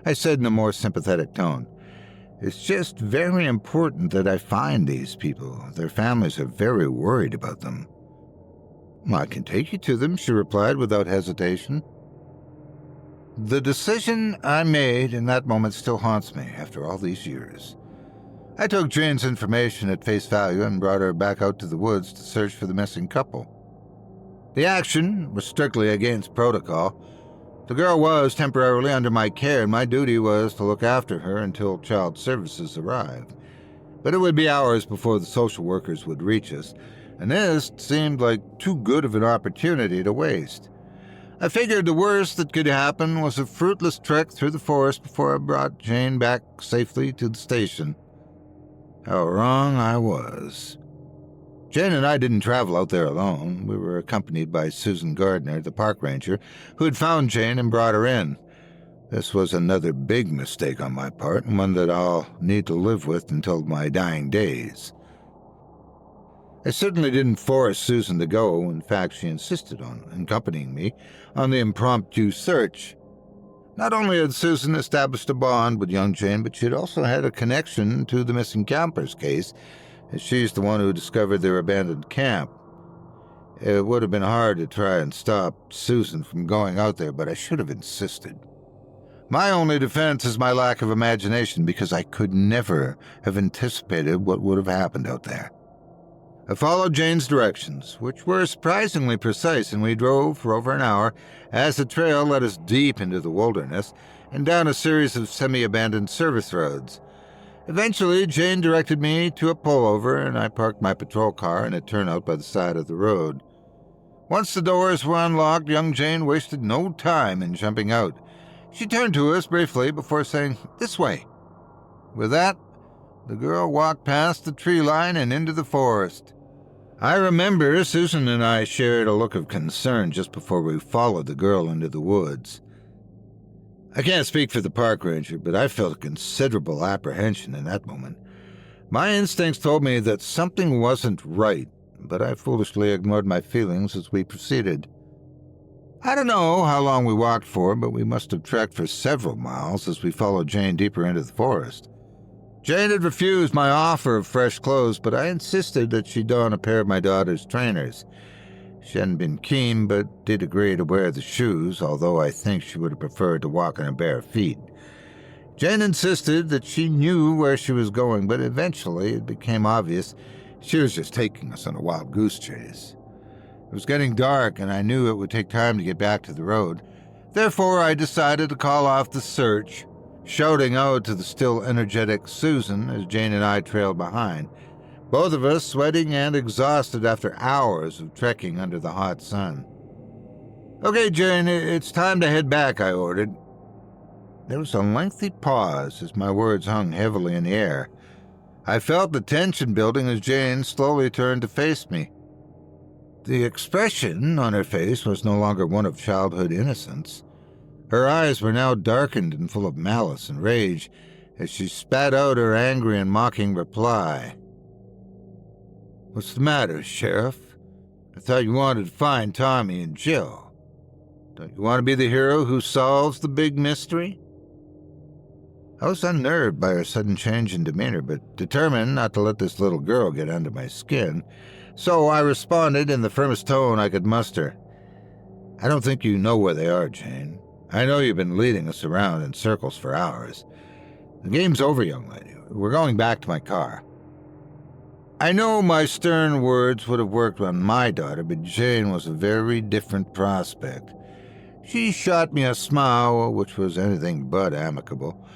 I said in a more sympathetic tone. It's just very important that I find these people. Their families are very worried about them. Well, I can take you to them, she replied without hesitation. The decision I made in that moment still haunts me after all these years. I took Jane's information at face value and brought her back out to the woods to search for the missing couple. The action was strictly against protocol. The girl was temporarily under my care, and my duty was to look after her until child services arrived. But it would be hours before the social workers would reach us, and this seemed like too good of an opportunity to waste. I figured the worst that could happen was a fruitless trek through the forest before I brought Jane back safely to the station. How wrong I was. Jane and I didn't travel out there alone. We were accompanied by Susan Gardner, the park ranger, who had found Jane and brought her in. This was another big mistake on my part, and one that I'll need to live with until my dying days. I certainly didn't force Susan to go. In fact, she insisted on accompanying me on the impromptu search. Not only had Susan established a bond with young Jane, but she had also had a connection to the missing campers case, as she's the one who discovered their abandoned camp. It would have been hard to try and stop Susan from going out there, but I should have insisted. My only defense is my lack of imagination, because I could never have anticipated what would have happened out there. I followed Jane's directions, which were surprisingly precise, and we drove for over an hour as the trail led us deep into the wilderness and down a series of semi-abandoned service roads. Eventually, Jane directed me to a pullover, and I parked my patrol car in a turnout by the side of the road. Once the doors were unlocked, young Jane wasted no time in jumping out. She turned to us briefly before saying, "This way." With that, the girl walked past the tree line and into the forest. I remember Susan and I shared a look of concern just before we followed the girl into the woods. I can't speak for the park ranger, but I felt a considerable apprehension in that moment. My instincts told me that something wasn't right, but I foolishly ignored my feelings as we proceeded. I don't know how long we walked for, but we must have trekked for several miles as we followed Jane deeper into the forest. Jane had refused my offer of fresh clothes, but I insisted that she don a pair of my daughter's trainers. She hadn't been keen, but did agree to wear the shoes, although I think she would have preferred to walk on her bare feet. Jane insisted that she knew where she was going, but eventually it became obvious she was just taking us on a wild goose chase. It was getting dark, and I knew it would take time to get back to the road. Therefore, I decided to call off the search, shouting out to the still energetic Susan as Jane and I trailed behind, both of us sweating and exhausted after hours of trekking under the hot sun. "Okay, Jane, it's time to head back," I ordered. There was a lengthy pause as my words hung heavily in the air. I felt the tension building as Jane slowly turned to face me. The expression on her face was no longer one of childhood innocence. Her eyes were now darkened and full of malice and rage as she spat out her angry and mocking reply. "What's the matter, Sheriff? I thought you wanted to find Tommy and Jill. Don't you want to be the hero who solves the big mystery?" I was unnerved by her sudden change in demeanor, but determined not to let this little girl get under my skin, so I responded in the firmest tone I could muster. "I don't think you know where they are, Jane. I know you've been leading us around in circles for hours. The game's over, young lady. We're going back to my car." I know my stern words would have worked on my daughter, but Jane was a very different prospect. She shot me a smile which was anything but amicable,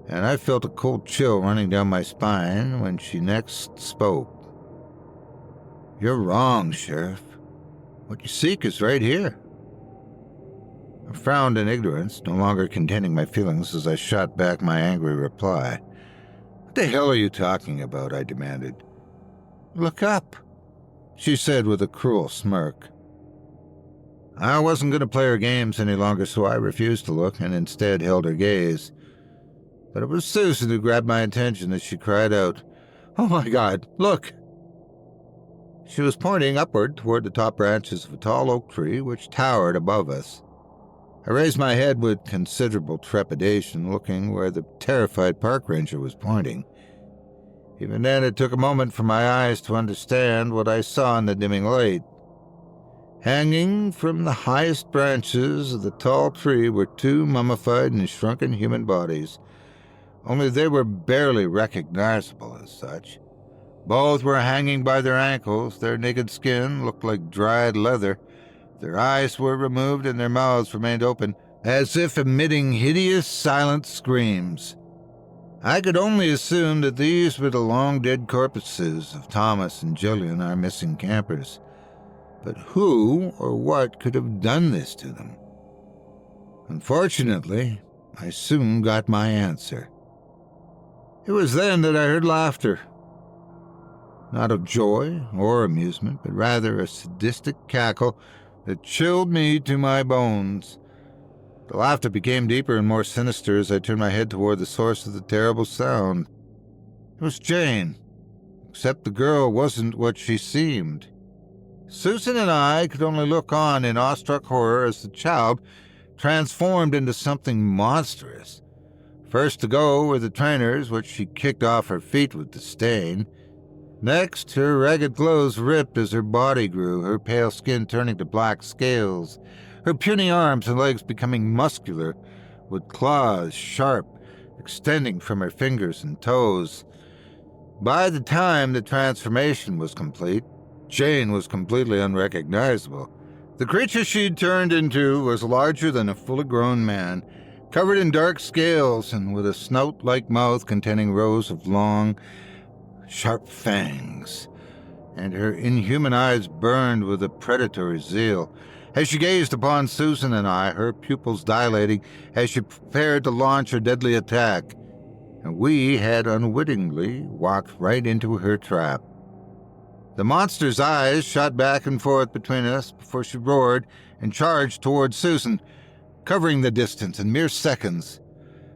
and I felt a cold chill running down my spine when she next spoke. "You're wrong, Sheriff. What you seek is right here." I frowned in ignorance, no longer containing my feelings as I shot back my angry reply. "What the hell are you talking about?" I demanded. "Look up," she said with a cruel smirk. I wasn't going to play her games any longer, so I refused to look and instead held her gaze. But it was Susan who grabbed my attention as she cried out, "Oh my God, look!" She was pointing upward toward the top branches of a tall oak tree which towered above us. I raised my head with considerable trepidation, looking where the terrified park ranger was pointing. Even then, it took a moment for my eyes to understand what I saw in the dimming light. Hanging from the highest branches of the tall tree were two mummified and shrunken human bodies, only they were barely recognizable as such. Both were hanging by their ankles, their naked skin looked like dried leather, their eyes were removed and their mouths remained open, as if emitting hideous silent screams. I could only assume that these were the long-dead corpses of Thomas and Jillian, our missing campers. But who or what could have done this to them? Unfortunately, I soon got my answer. It was then that I heard laughter. Not of joy or amusement, but rather a sadistic cackle that chilled me to my bones. The laughter became deeper and more sinister as I turned my head toward the source of the terrible sound. It was Jane, except the girl wasn't what she seemed. Susan and I could only look on in awestruck horror as the child transformed into something monstrous. First to go were the trainers, which she kicked off her feet with disdain. Next, her ragged clothes ripped as her body grew, her pale skin turning to black scales, her puny arms and legs becoming muscular, with claws sharp, extending from her fingers and toes. By the time the transformation was complete, Jane was completely unrecognizable. The creature she'd turned into was larger than a fully grown man, covered in dark scales and with a snout-like mouth containing rows of long, sharp fangs, and her inhuman eyes burned with a predatory zeal. As she gazed upon Susan and I, her pupils dilating as she prepared to launch her deadly attack, and we had unwittingly walked right into her trap. The monster's eyes shot back and forth between us before she roared and charged toward Susan, covering the distance in mere seconds.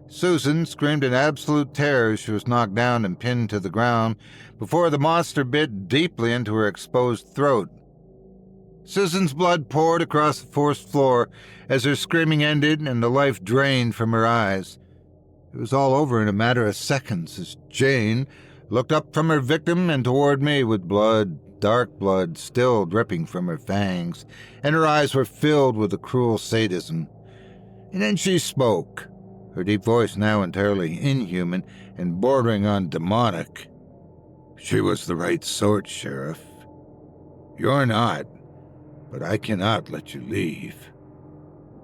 Susan screamed in absolute terror as she was knocked down and pinned to the ground before the monster bit deeply into her exposed throat. Susan's blood poured across the forced floor as her screaming ended and the life drained from her eyes. It was all over in a matter of seconds as Jane looked up from her victim and toward me with blood, dark blood, still dripping from her fangs, and her eyes were filled with a cruel sadism. And then she spoke, her deep voice now entirely inhuman and bordering on demonic. "She was the right sort, Sheriff. You're not, but I cannot let you leave."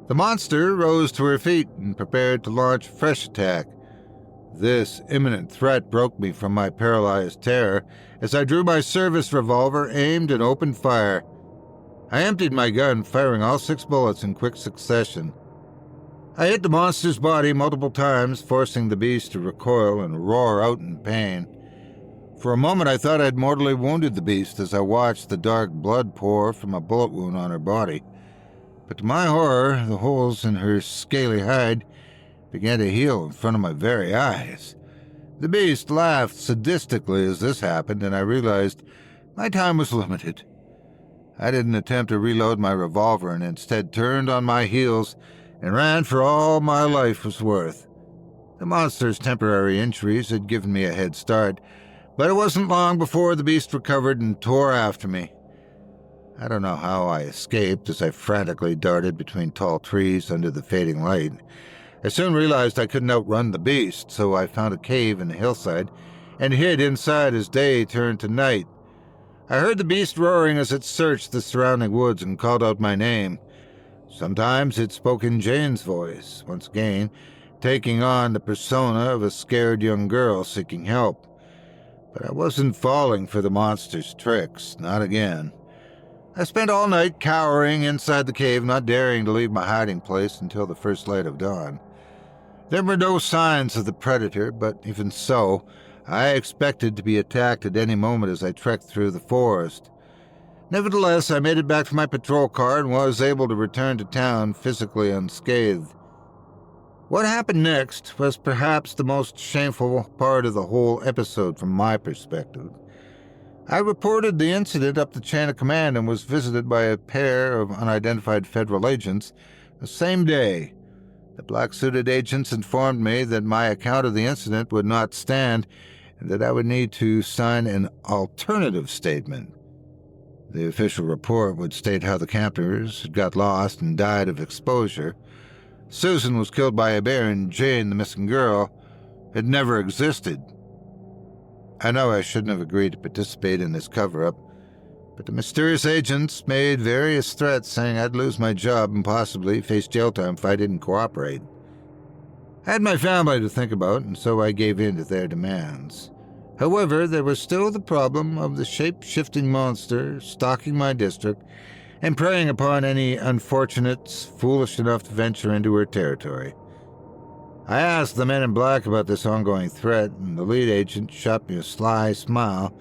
The monster rose to her feet and prepared to launch a fresh attack. This imminent threat broke me from my paralyzed terror as I drew my service revolver, aimed, and opened fire. I emptied my gun, firing all 6 bullets in quick succession. I hit the monster's body multiple times, forcing the beast to recoil and roar out in pain. For a moment I thought I'd mortally wounded the beast as I watched the dark blood pour from a bullet wound on her body. But to my horror, the holes in her scaly hide began to heal in front of my very eyes. The beast laughed sadistically as this happened, and I realized my time was limited. I didn't attempt to reload my revolver and instead turned on my heels and ran for all my life was worth. The monster's temporary injuries had given me a head start, but it wasn't long before the beast recovered and tore after me. I don't know how I escaped as I frantically darted between tall trees under the fading light. I soon realized I couldn't outrun the beast, so I found a cave in the hillside and hid inside as day turned to night. I heard the beast roaring as it searched the surrounding woods and called out my name. Sometimes it spoke in Jane's voice, once again taking on the persona of a scared young girl seeking help. But I wasn't falling for the monster's tricks, not again. I spent all night cowering inside the cave, not daring to leave my hiding place until the first light of dawn. There were no signs of the predator, but even so, I expected to be attacked at any moment as I trekked through the forest. Nevertheless, I made it back to my patrol car and was able to return to town physically unscathed. What happened next was perhaps the most shameful part of the whole episode from my perspective. I reported the incident up the chain of command and was visited by a pair of unidentified federal agents the same day. The black-suited agents informed me that my account of the incident would not stand and that I would need to sign an alternative statement. The official report would state how the captors had got lost and died of exposure. Susan was killed by a bear and Jane, the missing girl, had never existed. I know I shouldn't have agreed to participate in this cover-up, but the mysterious agents made various threats saying I'd lose my job and possibly face jail time if I didn't cooperate. I had my family to think about, and so I gave in to their demands. However, there was still the problem of the shape-shifting monster stalking my district and preying upon any unfortunates foolish enough to venture into her territory. I asked the men in black about this ongoing threat, and the lead agent shot me a sly smile,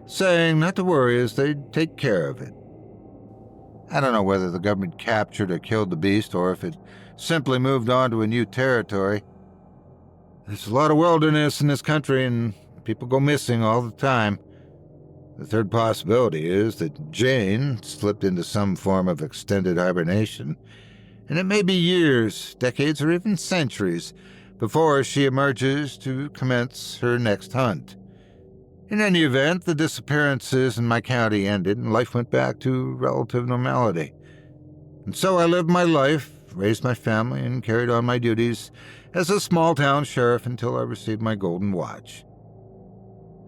saying not to worry as they'd take care of it. I don't know whether the government captured or killed the beast or if it simply moved on to a new territory. There's a lot of wilderness in this country and people go missing all the time. The third possibility is that Jane slipped into some form of extended hibernation, and it may be years, decades, or even centuries before she emerges to commence her next hunt. In any event, the disappearances in my county ended and life went back to relative normality. And so I lived my life, raised my family, and carried on my duties as a small-town sheriff until I received my golden watch.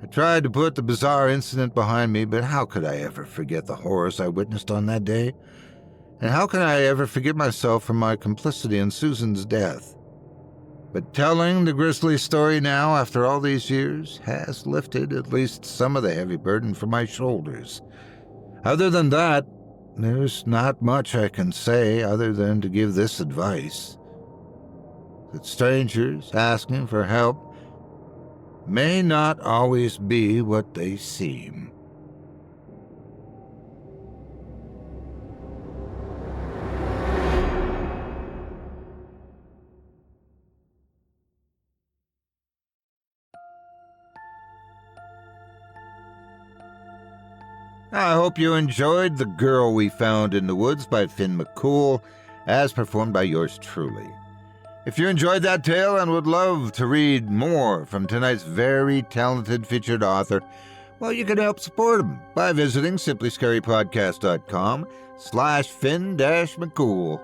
I tried to put the bizarre incident behind me, but how could I ever forget the horrors I witnessed on that day? And how can I ever forgive myself for my complicity in Susan's death? But telling the grisly story now, after all these years, has lifted at least some of the heavy burden from my shoulders. Other than that, there's not much I can say other than to give this advice. That strangers asking for help may not always be what they seem. I hope you enjoyed The Girl We Found in the Woods by McCool, as performed by yours truly. If you enjoyed that tale and would love to read more from tonight's very talented featured author, well, you can help support him by visiting simplyscarypodcast.com/Finn-McCool.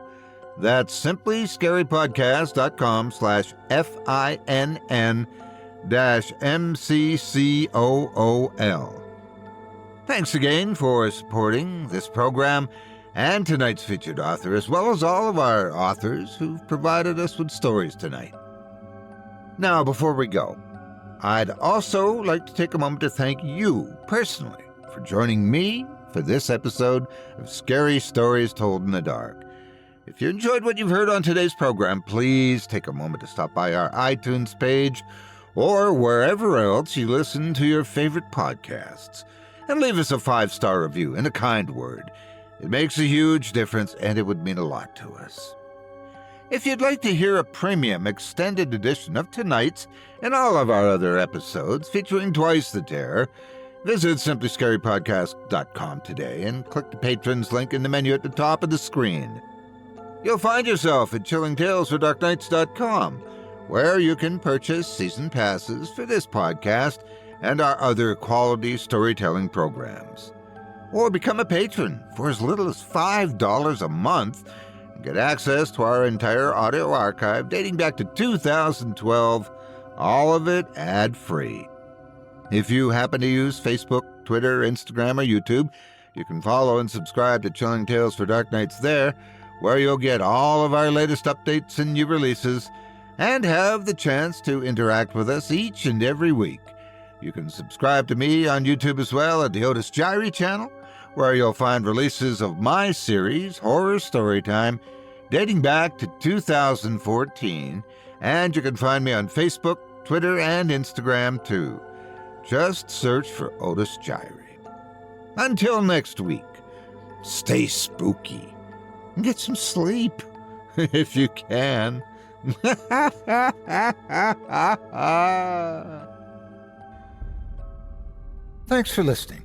That's simplyscarypodcast.com/FINN-MCCOOL. Thanks again for supporting this program and tonight's featured author, as well as all of our authors who've provided us with stories tonight. Now, before we go, I'd also like to take a moment to thank you personally for joining me for this episode of Scary Stories Told in the Dark. If you enjoyed what you've heard on today's program, please take a moment to stop by our iTunes page or wherever else you listen to your favorite podcasts and leave us a 5-star review and a kind word. It makes a huge difference, and it would mean a lot to us. If you'd like to hear a premium extended edition of tonight's and all of our other episodes featuring Twice the Terror, visit simplyscarypodcast.com today and click the Patrons link in the menu at the top of the screen. You'll find yourself at chillingtalesfordarknights.com, where you can purchase season passes for this podcast and our other quality storytelling programs. Or become a patron for as little as $5 a month and get access to our entire audio archive dating back to 2012, all of it ad-free. If you happen to use Facebook, Twitter, Instagram, or YouTube, you can follow and subscribe to Chilling Tales for Dark Nights there, where you'll get all of our latest updates and new releases and have the chance to interact with us each and every week. You can subscribe to me on YouTube as well at the Otis Jiry channel, where you'll find releases of my series, Horror Storytime, dating back to 2014, and you can find me on Facebook, Twitter, and Instagram too. Just search for Otis Jiry. Until next week, stay spooky and get some sleep, if you can. Thanks for listening.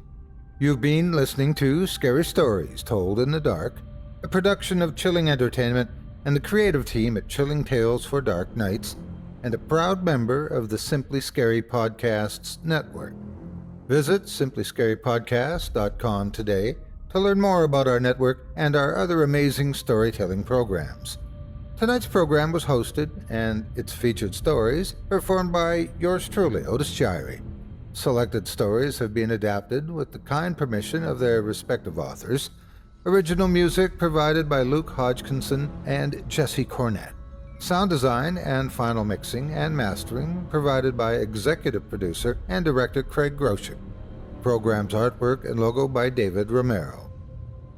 You've been listening to Scary Stories Told in the Dark, a production of Chilling Entertainment and the creative team at Chilling Tales for Dark Nights, and a proud member of the Simply Scary Podcasts network. Visit simplyscarypodcast.com today to learn more about our network and our other amazing storytelling programs. Tonight's program was hosted, and its featured stories performed by yours truly, Otis Jiry. Selected stories have been adapted with the kind permission of their respective authors. Original music provided by Luke Hodgkinson and Jesse Cornett. Sound design and final mixing and mastering provided by executive producer and director Craig Groshek. Program's artwork and logo by David Romero.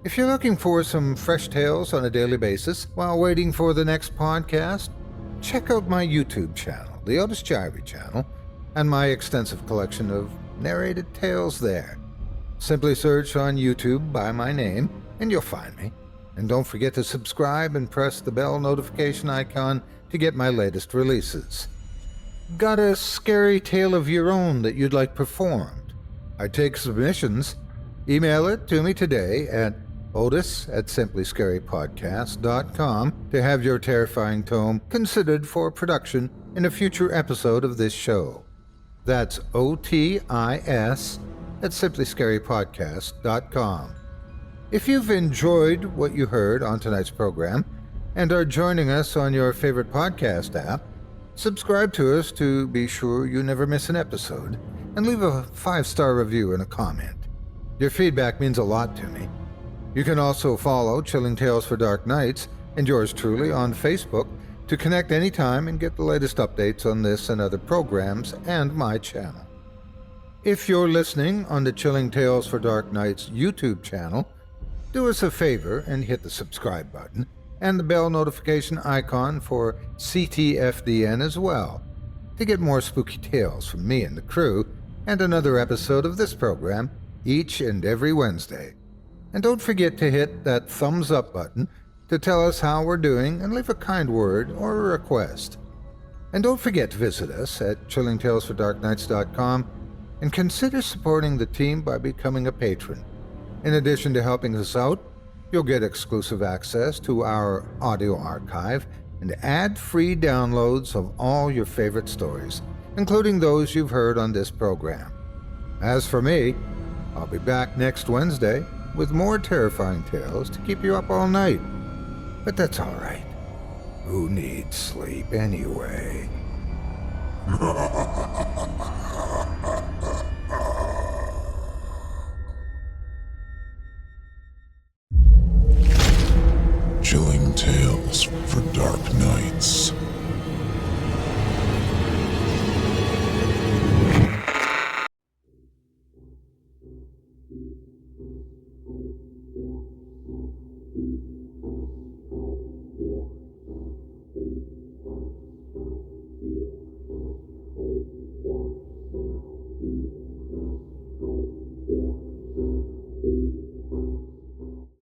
If you're looking for some fresh tales on a daily basis while waiting for the next podcast, check out my YouTube channel, the Otis Jiry channel, and my extensive collection of narrated tales there. Simply search on YouTube by my name, and you'll find me. And don't forget to subscribe and press the bell notification icon to get my latest releases. Got a scary tale of your own that you'd like performed? I take submissions. Email it to me today at otis@simplyscarypodcast.com to have your terrifying tome considered for production in a future episode of this show. That's OTIS@simplyscarypodcast.com. If you've enjoyed what you heard on tonight's program and are joining us on your favorite podcast app, subscribe to us to be sure you never miss an episode, and leave a 5-star review and a comment. Your feedback means a lot to me. You can also follow Chilling Tales for Dark Nights and yours truly on Facebook to connect anytime and get the latest updates on this and other programs and my channel. If you're listening on the Chilling Tales for Dark Nights YouTube channel, do us a favor and hit the subscribe button and the bell notification icon for ctfdn as well to get more spooky tales from me and the crew and another episode of this program each and every Wednesday. And don't forget to hit that thumbs up button to tell us how we're doing and leave a kind word or a request. And don't forget to visit us at chillingtalesfordarknights.com and consider supporting the team by becoming a patron. In addition to helping us out, you'll get exclusive access to our audio archive and ad-free downloads of all your favorite stories, including those you've heard on this program. As for me, I'll be back next Wednesday with more terrifying tales to keep you up all night. But that's all right. Who needs sleep anyway?